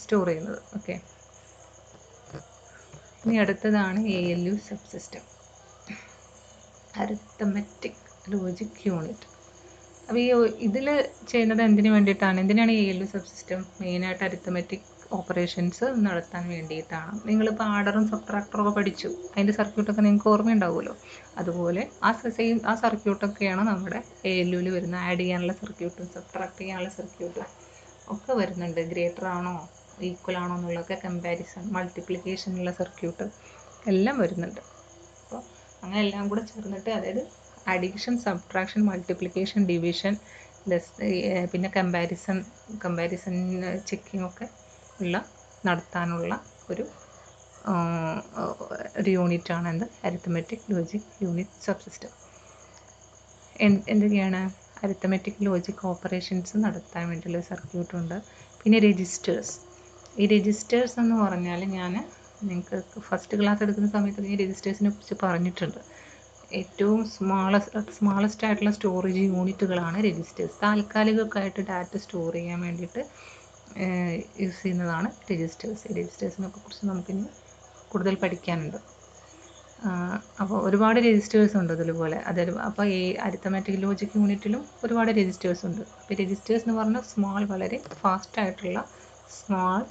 Speaker 1: സ്റ്റോർ ചെയ്യുന്നത്. ഓക്കെ, ഇനി അടുത്തതാണ് ALU sub system, arithmetic logic unit. അപ്പോൾ ഇതിൽ ചെയ്യുന്നത് എന്തിനാണ് ALU സബ് സിസ്റ്റം? മെയിനായിട്ട് അരിത്തമെറ്റിക് ഓപ്പറേഷൻസ് നടത്താൻ വേണ്ടിയിട്ടാണ്. നിങ്ങളിപ്പോൾ ആഡറും സബ്ട്രാക്ടറും ഒക്കെ പഠിച്ചു, അതിൻ്റെ സർക്യൂട്ടൊക്കെ നിങ്ങൾക്ക് ഓർമ്മയുണ്ടാവുമല്ലോ. അതുപോലെ ആ സർക്യൂട്ടൊക്കെയാണ് നമ്മുടെ ALUവിൽ വരുന്ന, ആഡ് ചെയ്യാനുള്ള സർക്യൂട്ടും സബ്ട്രാക്ട് ചെയ്യാനുള്ള സർക്യൂട്ടും ഒക്കെ വരുന്നുണ്ട്. ഗ്രേറ്റർ ആണോ ഈക്വൽ ആണോ എന്നുള്ളതൊക്കെ കമ്പാരിസൺ, മൾട്ടിപ്ലിക്കേഷനുള്ള സർക്യൂട്ട് എല്ലാം വരുന്നുണ്ട്. അപ്പോൾ അങ്ങനെ എല്ലാം കൂടെ ചേർന്നിട്ട്, അതായത് അഡീഷൻ, സബ്ട്രാക്ഷൻ, മൾട്ടിപ്ലിക്കേഷൻ, ഡിവിഷൻ, പിന്നെ കമ്പാരിസൺ ചെക്കിംഗ് ഒക്കെ നടത്താനുള്ള ഒരു യൂണിറ്റാണ് arithmetic logic unit sub system. എന്തൊക്കെയാണ് അരിത്തമെറ്റിക് ലോജിക് ഓപ്പറേഷൻസ് നടത്താൻ വേണ്ടിയുള്ള സർക്യൂട്ടുണ്ട്. പിന്നെ രജിസ്റ്റേഴ്സ്. ഈ രജിസ്റ്റേഴ്സ് എന്ന് പറഞ്ഞാൽ ഞാൻ നിങ്ങൾക്ക് ഫസ്റ്റ് ക്ലാസ് എടുക്കുന്ന സമയത്ത് ഈ രജിസ്റ്റേഴ്സിനെ കുറിച്ച് പറഞ്ഞിട്ടുണ്ട്. ഏറ്റവും സ്മാളസ്റ്റ് ആയിട്ടുള്ള സ്റ്റോറേജ് യൂണിറ്റുകളാണ് രജിസ്റ്റേഴ്സ്. താൽക്കാലികമായിട്ട് ഡാറ്റ സ്റ്റോർ ചെയ്യാൻ വേണ്ടിയിട്ട് യൂസ് ചെയ്യുന്നതാണ് രജിസ്റ്റേഴ്സ്. ഈ രജിസ്റ്റേഴ്സിനൊക്കെ കുറിച്ച് നമുക്കിനി കൂടുതൽ പഠിക്കാനുണ്ട്. അപ്പോൾ ഒരുപാട് രജിസ്റ്റേഴ്സ് ഉണ്ട് ഇതുപോലെ. അപ്പോൾ ഈ അരിത്തമെറ്റിക് ലോജിക് യൂണിറ്റിലും ഒരുപാട് രജിസ്റ്റേഴ്സ് ഉണ്ട്. അപ്പോൾ രജിസ്റ്റേഴ്സ് എന്ന് പറഞ്ഞാൽ വളരെ ഫാസ്റ്റ് ആയിട്ടുള്ള സ്മാൾ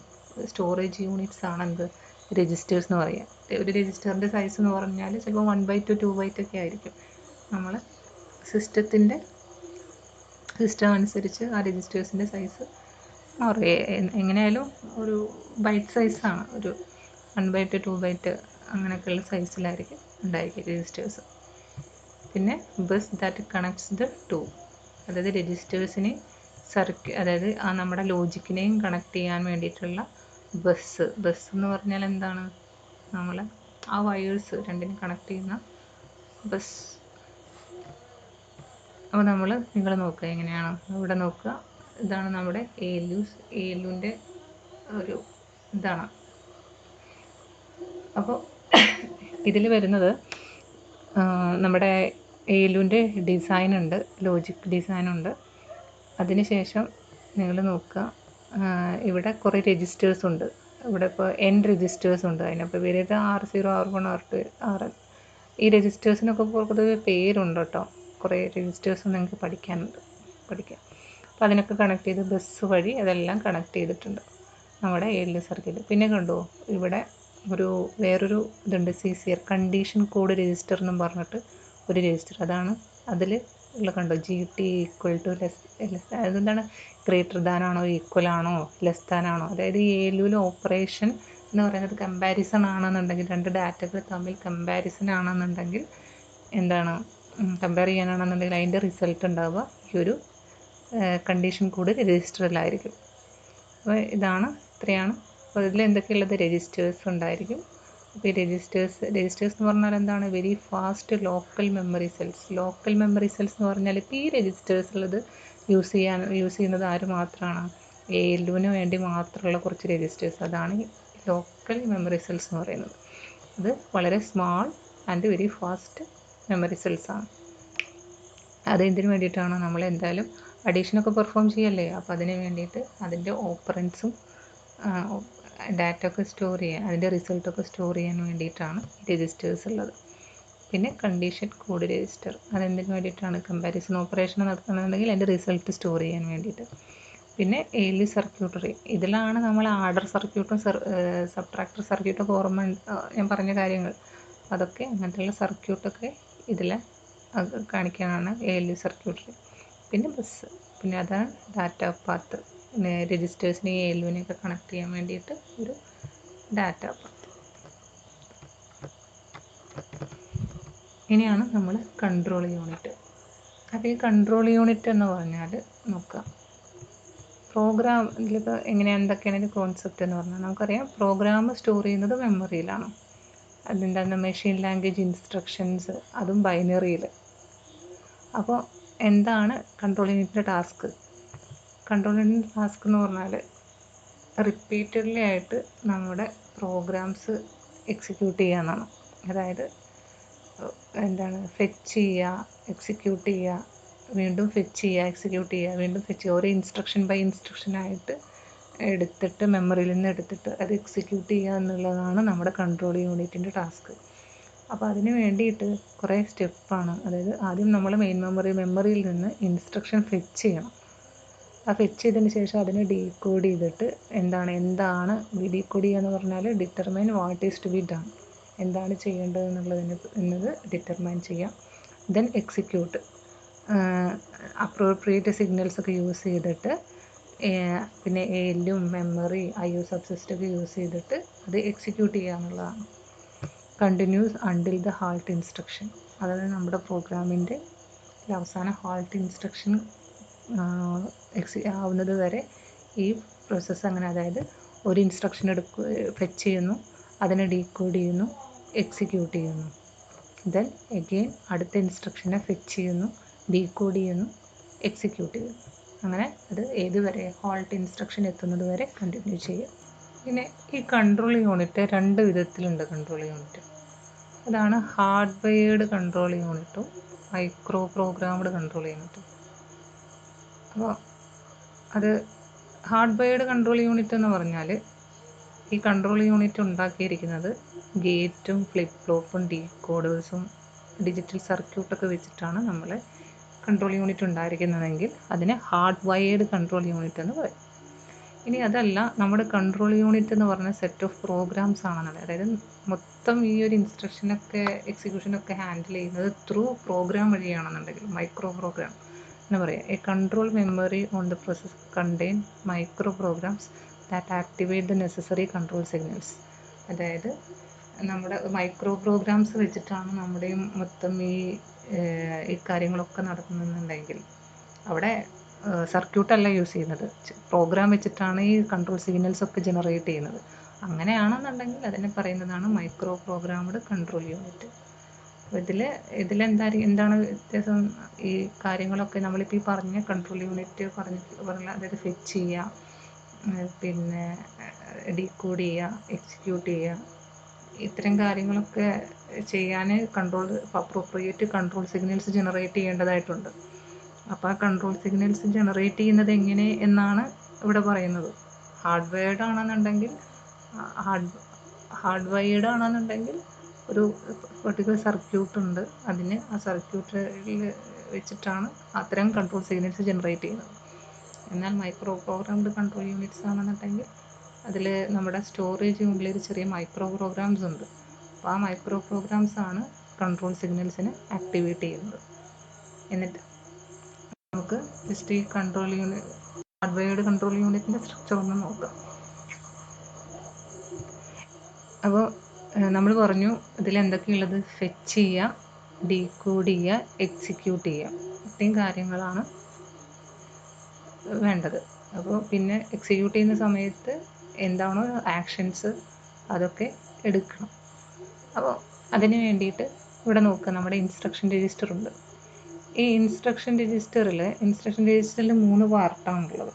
Speaker 1: സ്റ്റോറേജ് യൂണിറ്റ്സ് ആണ് രജിസ്റ്റേഴ്സ് എന്ന് പറയുക. ഒരു രജിസ്റ്ററിൻ്റെ സൈസ് എന്ന് പറഞ്ഞാൽ ചിലപ്പോൾ 1/2 2/2 ഒക്കെ ആയിരിക്കും. നമ്മൾ സിസ്റ്റം അനുസരിച്ച് ആ രജിസ്റ്റേഴ്സിൻ്റെ സൈസ് എങ്ങനെയായാലും ഒരു ബൈറ്റ് സൈസാണ്, ഒരു 1/2 2/2 അങ്ങനെയൊക്കെയുള്ള സൈസിലായിരിക്കും ഉണ്ടായിരിക്കുക രജിസ്റ്റേഴ്സ്. പിന്നെ bus that connects the two, അതായത് രജിസ്റ്റേഴ്സിനെ അതായത് നമ്മുടെ ലോജിക്കിനെയും കണക്ട് ചെയ്യാൻ വേണ്ടിയിട്ടുള്ള ബസ് എന്ന് പറഞ്ഞാൽ എന്താണ്, നമ്മൾ ആ വയേഴ്സ് രണ്ടിനും കണക്ട് ചെയ്യുന്ന ബസ്. അപ്പോൾ നിങ്ങൾ നോക്കുക എങ്ങനെയാണ് ഇവിടെ നോക്കുക. ഇതാണ് നമ്മുടെ ALUൻ്റെ ഒരു ഇതാണ്. അപ്പോൾ ഇതിൽ വരുന്നത് നമ്മുടെ ALUൻ്റെ ഡിസൈനുണ്ട്, ലോജിക് ഡിസൈനുണ്ട്. അതിനുശേഷം നിങ്ങൾ നോക്കുക, ഇവിടെ കുറേ രജിസ്റ്റേഴ്സ് ഉണ്ട്. ഇവിടെ ഇപ്പോൾ രജിസ്റ്റേഴ്സ് ഉണ്ട്. അതിനപ്പോൾ പേര് R0, R1, R2, RN. ഈ രജിസ്റ്റേഴ്സിനൊക്കെ പൊതുവെ പേരുണ്ട് കേട്ടോ. കുറേ രജിസ്റ്റേഴ്സ് നിങ്ങൾക്ക് പഠിക്കാം. അപ്പോൾ അതിനൊക്കെ കണക്ട് ചെയ്ത് ബസ് വഴി അതെല്ലാം കണക്ട് ചെയ്തിട്ടുണ്ട് നമ്മുടെ ALU സർക്യൂട്ട്. പിന്നെ കണ്ടോ ഇവിടെ വേറൊരു ഇതുണ്ട്, CCR കണ്ടീഷൻ കോഡ് രജിസ്റ്റർ എന്നും പറഞ്ഞിട്ട് ഒരു രജിസ്റ്റർ. അതാണ് അതിൽ ഉള്ള കണ്ടോ GT ഈക്വൽ ടു അതെന്താണ്, ഗ്രേറ്റർ ദാൻ ആണോ, ഈക്വൽ ആണോ, ലെസ് ദാൻ ആണോ. അതായത് ഈ ALUവിലെ ഓപ്പറേഷൻ എന്ന് പറയുന്നത് കമ്പാരിസൺ ആണെന്നുണ്ടെങ്കിൽ, രണ്ട് ഡാറ്റകൾ തമ്മിൽ കമ്പാരിസൺ ആണെന്നുണ്ടെങ്കിൽ എന്താണ്, കമ്പയർ ചെയ്യാനാണെന്നുണ്ടെങ്കിൽ അതിൻ്റെ റിസൾട്ട് ഉണ്ടാവുക ഈ ഒരു കണ്ടീഷൻ കോഡ് രജിസ്റ്ററിലായിരിക്കും. അപ്പോൾ ഇത്രയാണ്. അപ്പോൾ ഇതിൽ എന്തൊക്കെയുള്ളത്, രജിസ്റ്റേഴ്സ് ഉണ്ടായിരിക്കും. അപ്പോൾ ഈ രജിസ്റ്റേഴ്സ് എന്ന് പറഞ്ഞാൽ എന്താണ്, very fast local memory cells എന്ന് പറഞ്ഞാൽ ഇപ്പോൾ ഈ രജിസ്റ്റേഴ്സുള്ളത് യൂസ് ചെയ്യുന്നത് ആര് മാത്രമാണ്, ALUവിന് വേണ്ടി മാത്രമുള്ള കുറച്ച് രജിസ്റ്റേഴ്സ്. അതാണ് ഈ ലോക്കൽ മെമ്മറി സെൽസ് എന്ന് പറയുന്നത്. അത് വളരെ small and very fast memory സെൽസാണ്. അതെന്തിനു വേണ്ടിയിട്ടാണ്, നമ്മൾ എന്തായാലും അഡീഷനൊക്കെ പെർഫോം ചെയ്യല്ലേ, അപ്പോൾ അതിന് വേണ്ടിയിട്ട് അതിൻ്റെ ഓപ്പറൻസും ഡാറ്റ ഒക്കെ സ്റ്റോർ ചെയ്യാൻ, അതിൻ്റെ റിസൾട്ടൊക്കെ സ്റ്റോർ ചെയ്യാൻ വേണ്ടിയിട്ടാണ് രജിസ്റ്റേഴ്സ് ഉള്ളത്. പിന്നെ കണ്ടീഷൻ കോഡ് രജിസ്റ്റർ, അതെന്തിനു വേണ്ടിയിട്ടാണ്, കമ്പാരിസൺ ഓപ്പറേഷൻ നടത്തണമെന്നുണ്ടെങ്കിൽ അതിൻ്റെ റിസൾട്ട് സ്റ്റോർ ചെയ്യാൻ വേണ്ടിയിട്ട്. പിന്നെ ALU സർക്യൂട്ടറി, ഇതിലാണ് നമ്മൾ ആഡർ സർക്യൂട്ടും സബ്ട്രാക്ടർ സർക്യൂട്ടൊക്കെ ഓർമ്മ ഞാൻ പറഞ്ഞ കാര്യങ്ങൾ. അതൊക്കെ അങ്ങനത്തെയുള്ള സർക്യൂട്ടൊക്കെ ഇതിൽ കാണിക്കാനാണ് ALU സർക്യൂട്ടറി. പിന്നെ ബസ്, പിന്നെ അതാണ് ഡാറ്റ പാത്ത്, രജിസ്റ്റേഴ്സിനെ ALUവിനെയൊക്കെ കണക്ട് ചെയ്യാൻ വേണ്ടിയിട്ട് ഒരു ഡാറ്റ പാത്ത്. ഇനിയാണ് നമ്മൾ കൺട്രോൾ യൂണിറ്റ്. അപ്പോൾ ഈ കൺട്രോൾ യൂണിറ്റ് എന്ന് പറഞ്ഞാൽ നോക്കുക, ഇതിലിപ്പോൾ എന്തൊക്കെയാണ് ഒരു കോൺസെപ്റ്റ് എന്ന് പറഞ്ഞാൽ നമുക്കറിയാം, പ്രോഗ്രാം സ്റ്റോർ ചെയ്യുന്നത് മെമ്മറിയിലാണ്. അതെന്താണ്, മെഷീൻ ലാംഗ്വേജ് ഇൻസ്ട്രക്ഷൻസ്, അതും ബൈനറിയിൽ. അപ്പോൾ എന്താണ് കൺട്രോൾ യൂണിറ്റിൻ്റെ ടാസ്ക്? കൺട്രോൾ യൂണിറ്റിൻ്റെ ടാസ്ക് എന്ന് പറഞ്ഞാൽ റിപ്പീറ്റഡ്ലി ആയിട്ട് നമ്മുടെ പ്രോഗ്രാംസ് എക്സിക്യൂട്ട് ചെയ്യാന്നാണ്. അതായത് ഫെച്ച് ചെയ്യുക, എക്സിക്യൂട്ട് ചെയ്യുക, വീണ്ടും ഫെച്ച് ചെയ്യുക, എക്സിക്യൂട്ട് ചെയ്യുക, വീണ്ടും ഫെച്ച് ചെയ്യുക. ഓരോ ഇൻസ്ട്രക്ഷൻ ബൈ ഇൻസ്ട്രക്ഷനായിട്ട് എടുത്തിട്ട് മെമ്മറിയിൽ നിന്ന് എടുത്തിട്ട് അത് എക്സിക്യൂട്ട് ചെയ്യുക എന്നുള്ളതാണ് നമ്മുടെ കൺട്രോൾ യൂണിറ്റിൻ്റെ ടാസ്ക്. അപ്പോൾ അതിന് വേണ്ടിയിട്ട് കുറേ സ്റ്റെപ്പാണ്. അതായത് ആദ്യം നമ്മൾ മെമ്മറിയിൽ നിന്ന് ഇൻസ്ട്രക്ഷൻ ഫെച്ച് ചെയ്യണം. ആ ഫെച്ച് ചെയ്തതിന് ശേഷം അതിനെ ഡീകോഡ് ചെയ്തിട്ട് എന്താണ് ഡീകോഡ് ചെയ്യുക എന്ന് പറഞ്ഞാൽ determine what is to be done, എന്താണ് ചെയ്യേണ്ടത് എന്നത് ഡിറ്റർമൈൻ ചെയ്യാം. ദെൻ എക്സിക്യൂട്ട്, അപ്രോപ്രിയേറ്റ് സിഗ്നൽസ് ഒക്കെ യൂസ് ചെയ്തിട്ട്, പിന്നെ ALU, memory, IO subsystem use ചെയ്തിട്ട് അത് എക്സിക്യൂട്ട് ചെയ്യുക എന്നുള്ളതാണ്. Continues until the halt instruction, അതായത് നമ്മുടെ പ്രോഗ്രാമിൻ്റെ അവസാന ഹാൾട്ട് ഇൻസ്ട്രക്ഷൻ ആവുന്നത് വരെ ഈ പ്രോസസ്സ് അങ്ങനെ. അതായത് ഒരു ഇൻസ്ട്രക്ഷൻ ഫെച്ച് ചെയ്യുന്നു, അതിനെ ഡീകോഡ് ചെയ്യുന്നു, എക്സിക്യൂട്ട് ചെയ്യുന്നു. ദെൻ എഗെയിൻ അടുത്ത ഇൻസ്ട്രക്ഷനെ ഫെച്ച് ചെയ്യുന്നു, ഡീകോഡ് ചെയ്യുന്നു, എക്സിക്യൂട്ട് ചെയ്യുന്നു. അങ്ങനെ അത് ഏതുവരെ, ഹാൾട്ട് ഇൻസ്ട്രക്ഷൻ എത്തുന്നത് വരെ കണ്ടിന്യൂ ചെയ്യും. പിന്നെ ഈ കൺട്രോൾ യൂണിറ്റ് രണ്ട് വിധത്തിലുണ്ട്. കൺട്രോൾ യൂണിറ്റ് അതാണ് ഹാർഡ്വെയർഡ് കൺട്രോൾ യൂണിറ്റും മൈക്രോ പ്രോഗ്രാംഡ് കൺട്രോൾ യൂണിറ്റും. അപ്പോൾ അത് ഹാർഡ്വെയർഡ് കൺട്രോൾ യൂണിറ്റ് എന്ന് പറഞ്ഞാൽ ഈ കൺട്രോൾ യൂണിറ്റ് ഉണ്ടാക്കിയിരിക്കുന്നത് ഗേറ്റും ഫ്ലിപ്പ് ഫ്ലോപ്പും ഡീകോഡേഴ്സും ഡിജിറ്റൽ സർക്യൂട്ടൊക്കെ വെച്ചിട്ടാണ് നമ്മൾ കൺട്രോൾ യൂണിറ്റ് ഉണ്ടായിരിക്കുന്നതെങ്കിൽ അതിനെ ഹാർഡ്വെയർഡ് കൺട്രോൾ യൂണിറ്റ് എന്ന് പറയും. ഇനി അതല്ല, നമ്മുടെ കൺട്രോൾ യൂണിറ്റ് എന്ന് പറഞ്ഞ സെറ്റ് ഓഫ് പ്രോഗ്രാംസ് ആണെന്നുള്ളത്. അതായത് മൊത്തം ഈ ഒരു ഇൻസ്ട്രക്ഷനൊക്കെ എക്സിക്യൂഷനൊക്കെ ഹാൻഡിൽ ചെയ്യുന്നത് ത്രൂ പ്രോഗ്രാം വഴിയാണെന്നുണ്ടെങ്കിൽ മൈക്രോ പ്രോഗ്രാം എന്ന് പറയാം. A control memory on the process contain micro programs that activate the necessary control signals. അതായത് നമ്മുടെ മൈക്രോ പ്രോഗ്രാംസ് വെച്ചിട്ടാണ് നമ്മുടെയും മൊത്തം ഈ കാര്യങ്ങളൊക്കെ നടത്തുന്നുണ്ടെങ്കിൽ അവിടെ സർക്യൂട്ടല്ല യൂസ് ചെയ്യുന്നത്, പ്രോഗ്രാം വെച്ചിട്ടാണ് ഈ കൺട്രോൾ സിഗ്നൽസ് ഒക്കെ ജനറേറ്റ് ചെയ്യുന്നത്. അങ്ങനെയാണെന്നുണ്ടെങ്കിൽ അതിനെ പറയുന്നതാണ് മൈക്രോ പ്രോഗ്രാംഡ് കൺട്രോൾ യൂണിറ്റ്. എന്താണ് വ്യത്യാസം? ഈ കാര്യങ്ങളൊക്കെ നമ്മളിപ്പോൾ ഈ പറഞ്ഞ കൺട്രോൾ യൂണിറ്റ് പറഞ്ഞ അതായത് ഫെച്ച് ചെയ്യുക, പിന്നെ ഡീകോഡ് ചെയ്യുക, എക്സിക്യൂട്ട് ചെയ്യുക, ഇത്തരം കാര്യങ്ങളൊക്കെ ചെയ്യാൻ അപ്രോപ്രിയേറ്റ് കൺട്രോൾ സിഗ്നൽസ് ജനറേറ്റ് ചെയ്യേണ്ടതായിട്ടുണ്ട്. അപ്പോൾ ആ കൺട്രോൾ സിഗ്നൽസ് ജനറേറ്റ് ചെയ്യുന്നത് എങ്ങനെ എന്നാണ് ഇവിടെ പറയുന്നത്. ഹാർഡ് വയേർഡ് ആണെന്നുണ്ടെങ്കിൽ ഒരു പെർട്ടിക്കുലർ സർക്യൂട്ട് ഉണ്ട്. ആ സർക്യൂട്ടിൽ വെച്ചിട്ടാണ് അത്തരം കൺട്രോൾ സിഗ്നൽസ് ജനറേറ്റ് ചെയ്യുന്നത്. എന്നാൽ മൈക്രോ പ്രോഗ്രാംഡ് കൺട്രോൾ യൂണിറ്റ്സ് ആണെന്നുണ്ടെങ്കിൽ അതിൽ നമ്മുടെ സ്റ്റോറേജ് ഉള്ളിൽ ചെറിയ മൈക്രോ പ്രോഗ്രാംസ് ഉണ്ട്. അപ്പോൾ ആ മൈക്രോ പ്രോഗ്രാംസ് ആണ് കൺട്രോൾ സിഗ്നൽസിനെ ആക്ടിവേറ്റ് ചെയ്യുന്നത്. എന്നിട്ട് നമുക്ക് ജസ്റ്റ് ഈ ഹാർഡ്വെയർഡ് കൺട്രോൾ യൂണിറ്റിൻ്റെ സ്ട്രക്ചർ ഒന്ന് നോക്കാം. അപ്പോൾ നമ്മൾ പറഞ്ഞു ഇതിലെന്തൊക്കെയുള്ളത്? ഫെച്ച് ചെയ്യുക, ഡീകോഡ് ചെയ്യുക, എക്സിക്യൂട്ട് ചെയ്യുക, ഇത്രയും കാര്യങ്ങളാണ് വേണ്ടത്. അപ്പോൾ പിന്നെ എക്സിക്യൂട്ട് ചെയ്യുന്ന സമയത്ത് എന്താണോ ആക്ഷൻസ് അതൊക്കെ എടുക്കണം. അപ്പോൾ അതിന് വേണ്ടിയിട്ട് ഇവിടെ നോക്കുക, നമ്മുടെ ഇൻസ്ട്രക്ഷൻ രജിസ്റ്റർ ഉണ്ട്. ഈ ഇൻസ്ട്രക്ഷൻ രജിസ്റ്ററിൽ 3 പാർട്ടാണുള്ളത്.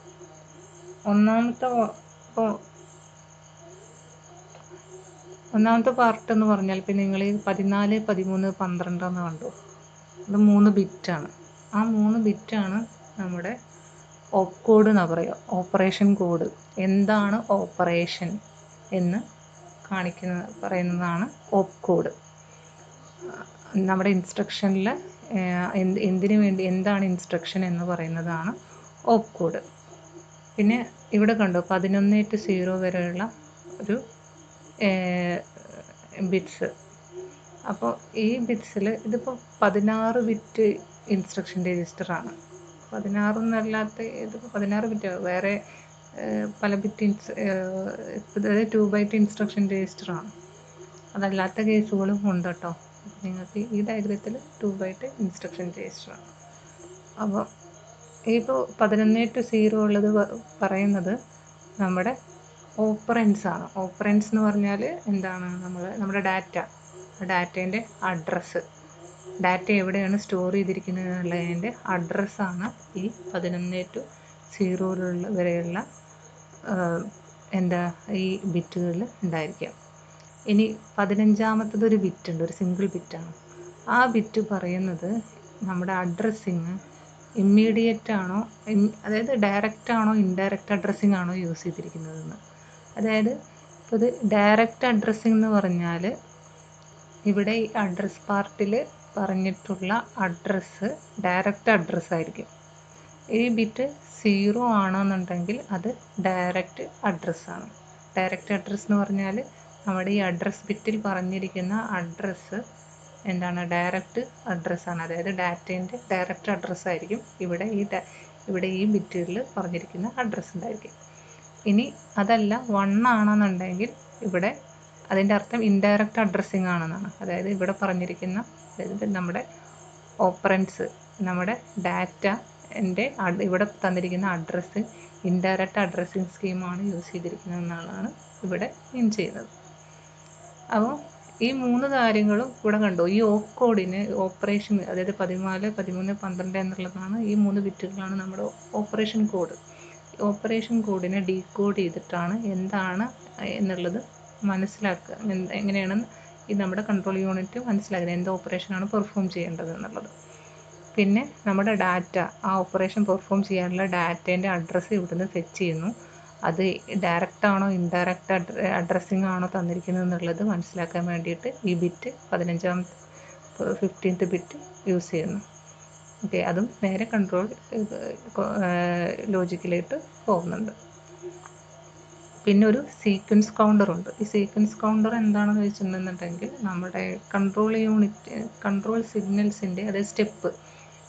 Speaker 1: ഒന്നാമത്തെ പാർട്ട് എന്ന് പറഞ്ഞാൽ ഇപ്പം നിങ്ങൾ 14, 13, 12 എന്ന് കണ്ടു, അത് 3 ബിറ്റാണ്. ആ 3 ബിറ്റാണ് നമ്മുടെ ഓപ്കോഡ് എന്നാണ് പറയുക, ഓപ്പറേഷൻ കോഡ്. എന്താണ് ഓപ്പറേഷൻ എന്ന് പറയുന്നതാണ് ഓപ്കോഡ്. നമ്മുടെ ഇൻസ്ട്രക്ഷനിൽ എന്താണ് ഇൻസ്ട്രക്ഷൻ എന്ന് പറയുന്നതാണ് ഓപ്കോഡ്. പിന്നെ ഇവിടെ കണ്ടു 11 to 0 വരെയുള്ള ഒരു ബിറ്റ്സ്. അപ്പോൾ ഈ ബിറ്റ്സിൽ ഇതിപ്പോൾ 16 ബിറ്റ് ഇൻസ്ട്രക്ഷൻ രജിസ്റ്ററാണ്. 16 എന്നല്ലാത്ത ഇതിപ്പോൾ 16 ബിറ്റ് വേറെ പല ബിറ്റ് അതായത് 2 ബൈറ്റ് ഇൻസ്ട്രക്ഷൻ രജിസ്റ്ററാണ്. അതല്ലാത്ത കേസുകളും ഉണ്ട് കേട്ടോ. നിങ്ങൾക്ക് ഈ ഡയഗ്രത്തിൽ 2 ബൈറ്റ് ഇൻസ്ട്രക്ഷൻ രജിസ്റ്ററാണ്. അപ്പോൾ ഇപ്പോൾ 11 to 0 ഉള്ളത് പറയുന്നത് നമ്മുടെ ഓപ്പറൻസ് ആണ്. ഓപ്പറൻസ് എന്ന് പറഞ്ഞാൽ എന്താണ്? നമ്മുടെ ഡാറ്റേൻ്റെ അഡ്രസ്സ്, ഡാറ്റ എവിടെയാണ് സ്റ്റോർ ചെയ്തിരിക്കുന്നത് എന്നുള്ളതിൻ്റെ അഡ്രസ്സാണ് ഈ 11 to 0 വരെയുള്ള ഈ ബിറ്റുകളിൽ ഉണ്ടായിരിക്കുക. ഇനി 15ാമത്തത് ഒരു ബിറ്റുണ്ട്, ഒരു സിംഗിൾ ബിറ്റാണ്. ആ ബിറ്റ് പറയുന്നത് നമ്മുടെ അഡ്രസ്സിങ് ഇമ്മീഡിയറ്റ് ആണോ, അതായത് ഡയറക്റ്റ് ആണോ ഇൻഡയറക്റ്റ് അഡ്രസ്സിങ് ആണോ യൂസ് ചെയ്തിരിക്കുന്നതെന്ന്. അതായത് ഇപ്പോൾ ഇത് ഡയറക്റ്റ് അഡ്രസ്സിങ് എന്ന് പറഞ്ഞാൽ ഇവിടെ ഈ അഡ്രസ് പാർട്ടിൽ പറഞ്ഞിട്ടുള്ള അഡ്രസ്സ് ഡയറക്റ്റ് അഡ്രസ്സായിരിക്കും. ഈ ബിറ്റ് 0 ആണെന്നുണ്ടെങ്കിൽ അത് ഡയറക്റ്റ് അഡ്രസ്സാണ്. ഡയറക്റ്റ് അഡ്രസ്സ് എന്ന് പറഞ്ഞാൽ നമ്മുടെ ഈ അഡ്രസ് ബിറ്റിൽ പറഞ്ഞിരിക്കുന്ന അഡ്രസ്സ് എന്താണ്? ഡയറക്റ്റ് അഡ്രസ്സാണ്. അതായത് ഡാറ്റേൻ്റെ ഡയറക്റ്റ് അഡ്രസ്സായിരിക്കും ഇവിടെ ഈ ബിറ്റുകളിൽ പറഞ്ഞിരിക്കുന്ന അഡ്രസ്സ് ഉണ്ടായിരിക്കും. ഇനി അതല്ല 1 ആണെന്നുണ്ടെങ്കിൽ ഇവിടെ അതിൻ്റെ അർത്ഥം ഇൻഡയറക്റ്റ് അഡ്രസ്സിങ് ആണെന്നാണ്. അതായത് ഇവിടെ പറഞ്ഞിരിക്കുന്ന, അതായത് നമ്മുടെ ഓപ്പറൻസ്, നമ്മുടെ ഇവിടെ തന്നിരിക്കുന്ന അഡ്രസ്സ് ഇൻഡയറക്റ്റ് അഡ്രസ്സിങ് സ്കീമാണ് യൂസ് ചെയ്തിരിക്കുന്നത് എന്നാണ് ഇവിടെ മീൻ ചെയ്യുന്നത്. അപ്പോൾ ഈ 3 കാര്യങ്ങളും ഇവിടെ കണ്ടു. ഈ ഓപ്കോഡിന് ഓപ്പറേഷൻ, അതായത് 14, 13, 12 എന്നുള്ളതാണ്, ഈ 3 ബിറ്റുകളാണ് നമ്മുടെ ഓപ്പറേഷൻ കോഡ്. ഓപ്പറേഷൻ കോഡിനെ ഡീകോഡ് ചെയ്തിട്ടാണ് എന്താണ് എന്നുള്ളത് മനസ്സിലാക്കുക, എങ്ങനെയാണ് ഈ നമ്മുടെ കൺട്രോൾ യൂണിറ്റ് മനസ്സിലാക്കുന്നത് എന്ത് ഓപ്പറേഷനാണ് പെർഫോം ചെയ്യേണ്ടത് എന്നുള്ളത്. പിന്നെ നമ്മുടെ ഡാറ്റ, ആ ഓപ്പറേഷൻ പെർഫോം ചെയ്യാനുള്ള ഡാറ്റേൻ്റെ അഡ്രസ്സ് ഇവിടുന്ന് ഫെച്ച് ചെയ്യുന്നു. അത് ഡയറക്റ്റ് ആണോ ഇൻഡയറക്റ്റ് അഡ്രസ്സിങ് ആണോ തന്നിരിക്കുന്നത് എന്നുള്ളത് മനസ്സിലാക്കാൻ വേണ്ടിയിട്ട് ഈ ബിറ്റ് 15th ബിറ്റ് യൂസ് ചെയ്യുന്നു. ഓക്കെ, അതും നേരെ കൺട്രോൾ ലോജിക്കിലേക്ക് പോകുന്നുണ്ട്. പിന്നെ ഒരു സീക്വൻസ് കൗണ്ടറുണ്ട്. ഈ സീക്വൻസ് കൗണ്ടർ എന്താണെന്ന് വെച്ചിട്ടുണ്ടെന്നുണ്ടെങ്കിൽ നമ്മുടെ കൺട്രോൾ സിഗ്നൽസിൻ്റെ അതായത്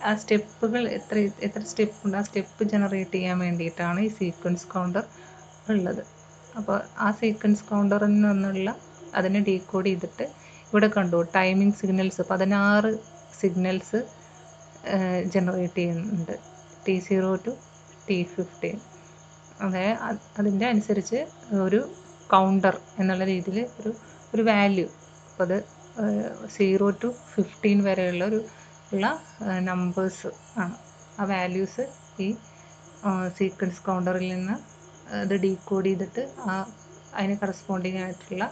Speaker 1: ആ സ്റ്റെപ്പുകൾ എത്ര സ്റ്റെപ്പ് ഉണ്ട്, ആ സ്റ്റെപ്പ് ജനറേറ്റ് ചെയ്യാൻ വേണ്ടിയിട്ടാണ് ഈ സീക്വൻസ് കൗണ്ടർ ഉള്ളത്. അപ്പോൾ ആ സീക്വൻസ് കൗണ്ടറിൽ നിന്നുള്ള അതിനെ ഡീകോഡ് ചെയ്തിട്ട് ഇവിടെ കണ്ടു ടൈമിംഗ് സിഗ്നൽസ് 16 സിഗ്നൽസ് ജനറേറ്റ് ചെയ്യുന്നുണ്ട്, T0 to T15. അതിൻ്റെ അനുസരിച്ച് ഒരു കൗണ്ടർ എന്നുള്ള രീതിയിൽ ഒരു വാല്യൂ, അപ്പോൾ അത് 0 to 15 വരെയുള്ള ഉള്ള നമ്പേഴ്സ് ആണ്. ആ വാല്യൂസ് ഈ സീക്വൻസ് കൗണ്ടറിൽ നിന്ന് അത് ഡീകോഡ് ചെയ്തിട്ട് അതിന് കറസ്പോണ്ടിങ് ആയിട്ടുള്ള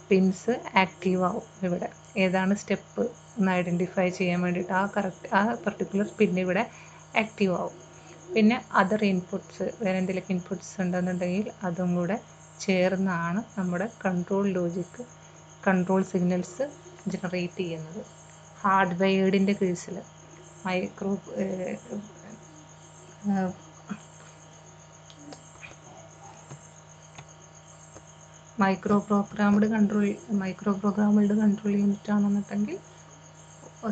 Speaker 1: പിൻസ് ആക്റ്റീവ് ആവും. ഇവിടെ ഏതാണ് സ്റ്റെപ്പ് ഒന്ന് ഐഡൻറ്റിഫൈ ചെയ്യാൻ വേണ്ടിയിട്ട് ആ പർട്ടിക്കുലർ പിൻ ഇവിടെ ആക്റ്റീവ് ആവും. പിന്നെ അതർ ഇൻപുട്ട്സ്, വേറെ എന്തെങ്കിലും ഇൻപുട്ട്സ് ഉണ്ടെന്നുണ്ടെങ്കിൽ അതും കൂടെ ചേർന്നാണ് നമ്മുടെ കൺട്രോൾ സിഗ്നൽസ് ജനറേറ്റ് ചെയ്യുന്നത്. ഹാർഡ്വെയർഡിൻ്റെ കേസിൽ മൈക്രോ പ്രോഗ്രാംഡ് കൺട്രോൾ യൂണിറ്റ് ആണെന്നുണ്ടെങ്കിൽ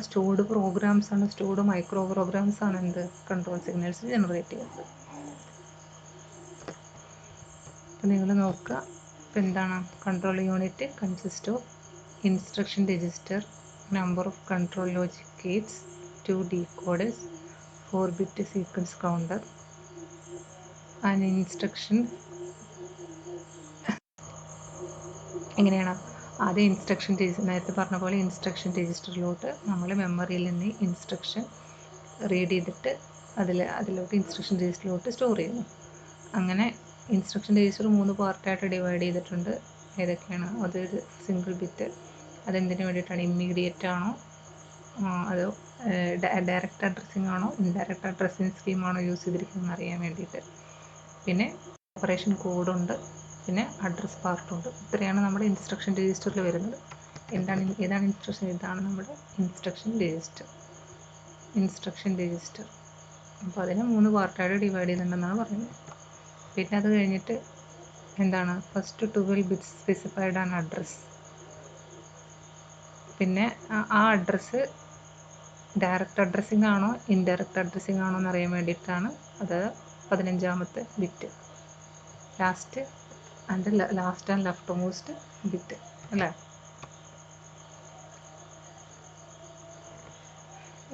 Speaker 1: സ്റ്റോർഡ് മൈക്രോ പ്രോഗ്രാംസ് ആണ് എന്ത് കൺട്രോൾ സിഗ്നൽസ് ജനറേറ്റ് ചെയ്യുന്നത്. അപ്പം നിങ്ങൾ നോക്കുക, ഇപ്പം എന്താണ് control unit consist of instruction register, number of control logic Gates, 2 decoders, 4-bit sequence counter and instruction. എങ്ങനെയാണ് ആദ്യം നേരത്തെ പറഞ്ഞ പോലെ ഇൻസ്ട്രക്ഷൻ രജിസ്റ്ററിലോട്ട് നമ്മൾ മെമ്മറിയിൽ നിന്ന് ഇൻസ്ട്രക്ഷൻ റീഡ് ചെയ്തിട്ട് അതിലോട്ട് ഇൻസ്ട്രക്ഷൻ രജിസ്റ്ററിലോട്ട് സ്റ്റോർ ചെയ്യുന്നു. അങ്ങനെ ഇൻസ്ട്രക്ഷൻ രജിസ്റ്റർ 3 പാർട്ടായിട്ട് ഡിവൈഡ് ചെയ്തിട്ടുണ്ട്. ഏതൊക്കെയാണ്? അതൊരു സിംഗിൾ ബിറ്റ്, അതെന്തിനു വേണ്ടിയിട്ടാണ്? ഇമ്മീഡിയറ്റ് ആണോ അതോ ഡയറക്റ്റ് അഡ്രസ്സിംഗ് ആണോ ഇൻഡയറക്റ്റ് അഡ്രസ്സിംഗ് സ്കീമാണോ യൂസ് ചെയ്തിരിക്കുന്നത് അറിയാൻ വേണ്ടിയിട്ട്. പിന്നെ ഓപ്പറേഷൻ കോഡുണ്ട്, പിന്നെ അഡ്രസ് പാർട്ടുണ്ട്. ഇത്രയാണ് നമ്മുടെ ഇൻസ്ട്രക്ഷൻ രജിസ്റ്ററിൽ വരുന്നത്. ഏതാണ് ഇൻസ്ട്രക്ഷൻ? ഇതാണ് നമ്മുടെ ഇൻസ്ട്രക്ഷൻ രജിസ്റ്റർ. അപ്പോൾ അതിനെ 3 പാർട്ടായിട്ട് ഡിവൈഡ് ചെയ്യുന്നുണ്ടെന്നാണ് പറയുന്നത്. പിന്നെ അത് കഴിഞ്ഞിട്ട് എന്താണ്? ഫസ്റ്റ് 12 ബിറ്റ്സ് സ്പെസിഫൈഡ് ആണ് അഡ്രസ്. പിന്നെ ആ അഡ്രസ്സ് ഡയറക്റ്റ് അഡ്രസ്സിംഗ് ആണോ ഇൻഡയറക്റ്റ് അഡ്രസ്സിംഗ് ആണോ എന്നറിയാൻ വേണ്ടിയിട്ടാണ് അത് 15ാമത്തെ bit. Last and left most bit അല്ലേ?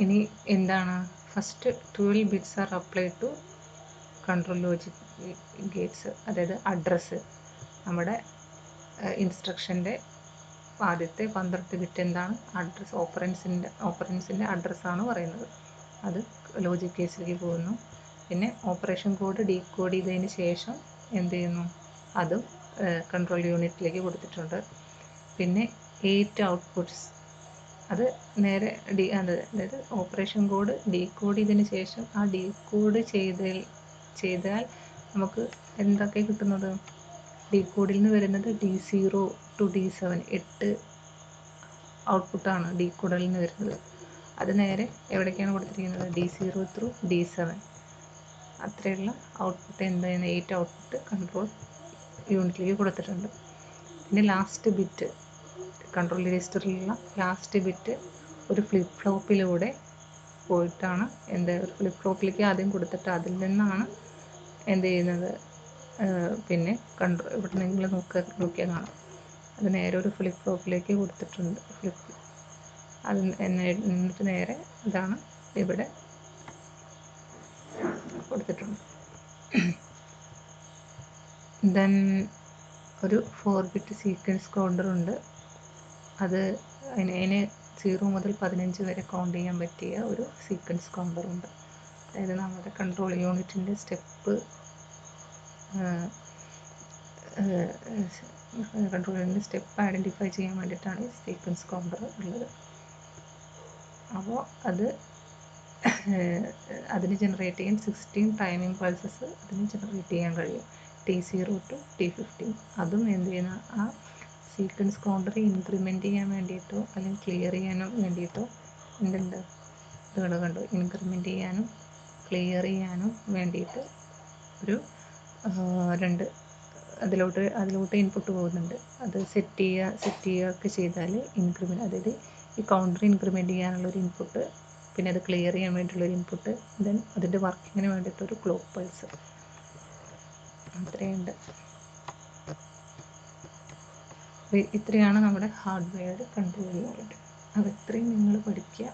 Speaker 1: ഇനി എന്താണ്? First 12 bits are applied to control logic gates. അതായത് അഡ്രസ്സ്, നമ്മുടെ ഇൻസ്ട്രക്ഷൻ്റെ ആദ്യത്തെ 12 ബിറ്റ് എന്താണ്? അഡ്രസ്, ഓപ്പറൻസിൻ്റെ അഡ്രസ്സാണ് പറയുന്നത്. അത് ലോജിക് കേസിലേക്ക് പോകുന്നു. പിന്നെ ഓപ്പറേഷൻ കോഡ് ഡീകോഡ് ചെയ്തതിന് ശേഷം എന്ത് ചെയ്യുന്നു? അതും കൺട്രോൾ യൂണിറ്റിലേക്ക് കൊടുത്തിട്ടുണ്ട്. പിന്നെ 8 ഔട്ട്പുട്ട്സ്, അത് നേരെ അതായത് ഓപ്പറേഷൻ കോഡ് ഡീകോഡ് ചെയ്തതിന് ശേഷം ആ ഡീകോഡ് ചെയ്താൽ നമുക്ക് എന്തൊക്കെ കിട്ടുന്നത്? ഡീകോഡിൽ നിന്ന് വരുന്നത് D0 to D7 8 ഔട്ട്പുട്ടാണ് ഡീകോഡിൽ നിന്ന് വരുന്നത്. അത് നേരെ എവിടേക്കാണ് കൊടുത്തിരിക്കുന്നത്? D0 through D7. അത്രയുള്ള ഔട്ട്പുട്ട് എന്താണ്? 8 ഔട്ട്പുട്ട് കൺട്രോൾ യൂണിറ്റിലേക്ക് കൊടുത്തിട്ടുണ്ട്. പിന്നെ ലാസ്റ്റ് ബിറ്റ്, കൺട്രോൾ രജിസ്റ്ററിലുള്ള ലാസ്റ്റ് ബിറ്റ് ഒരു ഫ്ലിപ്പ് ഫ്ലോപ്പിലൂടെ പോയിട്ടാണ് ഒരു ഫ്ലിപ്പ് ഫ്ലോപ്പിലേക്ക് ആദ്യം കൊടുത്തിട്ട് അതിൽ നിന്നാണ് എന്ത് ചെയ്യുന്നത്? പിന്നെ ഇവിടെ നിങ്ങൾ നോക്കിയാൽ കാണാം, അത് നേരെ ഒരു ഫ്ലിപ്പ് ഫ്ലോപ്പിലേക്ക് കൊടുത്തിട്ടുണ്ട്. അത് എന്നിട്ട് നേരെ ഇതാണ് ഇവിടെ കൊടുത്തിട്ടുണ്ട്. ദെൻ ഒരു 4-bit സീക്വൻസ് കൗണ്ടറുണ്ട്. അതിന് 0 മുതൽ 15 വരെ കൗണ്ട് ചെയ്യാൻ പറ്റിയ ഒരു സീക്വൻസ് കൗണ്ടറുണ്ട്. അതായത് നമ്മുടെ കൺട്രോൾ യൂണിറ്റിൻ്റെ സ്റ്റെപ്പ് ഐഡൻറ്റിഫൈ ചെയ്യാൻ വേണ്ടിയിട്ടാണ് ഈ സീക്വൻസ് കൗണ്ടർ ഉള്ളത്. അപ്പോൾ അതിന് ജനറേറ്റ് ചെയ്യാൻ 16 ടൈമിംഗ് പൾസസ് അതിന് ജനറേറ്റ് ചെയ്യാൻ കഴിയും. T0 to T15. അതും എന്ത് ചെയ്യുന്ന ആ സീക്വൻസ് കൗണ്ടർ ഇൻക്രിമെൻറ്റ് ചെയ്യാൻ വേണ്ടിയിട്ടോ അല്ലെങ്കിൽ ക്ലിയർ ചെയ്യാനോ വേണ്ടിയിട്ടോ എന്തുണ്ട്? ഇത് കണ്ടു, ഇൻക്രിമെൻറ്റ് ചെയ്യാനും ക്ലിയർ ചെയ്യാനും വേണ്ടിയിട്ട് ഒരു 2 അതിലോട്ട് ഇൻപുട്ട് പോകുന്നുണ്ട്. അത് സെറ്റ് ചെയ്യുകയൊക്കെ ചെയ്താൽ അതായത് ഈ കൗണ്ടർ ഇൻക്രിമെൻറ്റ് ചെയ്യാനുള്ളൊരു ഇൻപുട്ട്, പിന്നെ അത് ക്ലിയർ ചെയ്യാൻ വേണ്ടിയിട്ടുള്ളൊരു ഇൻപുട്ട്, ദെൻ അതിൻ്റെ വർക്കിങ്ങിന് വേണ്ടിയിട്ടൊരു ക്ലോക്ക് പൾസ്. അത്രയുണ്ട്. ഇത്രയാണ് നമ്മുടെ ഹാർഡ്വെയർഡ് കൺട്രോൾ യൂണിറ്റ്. അത് ഇത്രയും നിങ്ങൾ പഠിക്കുക.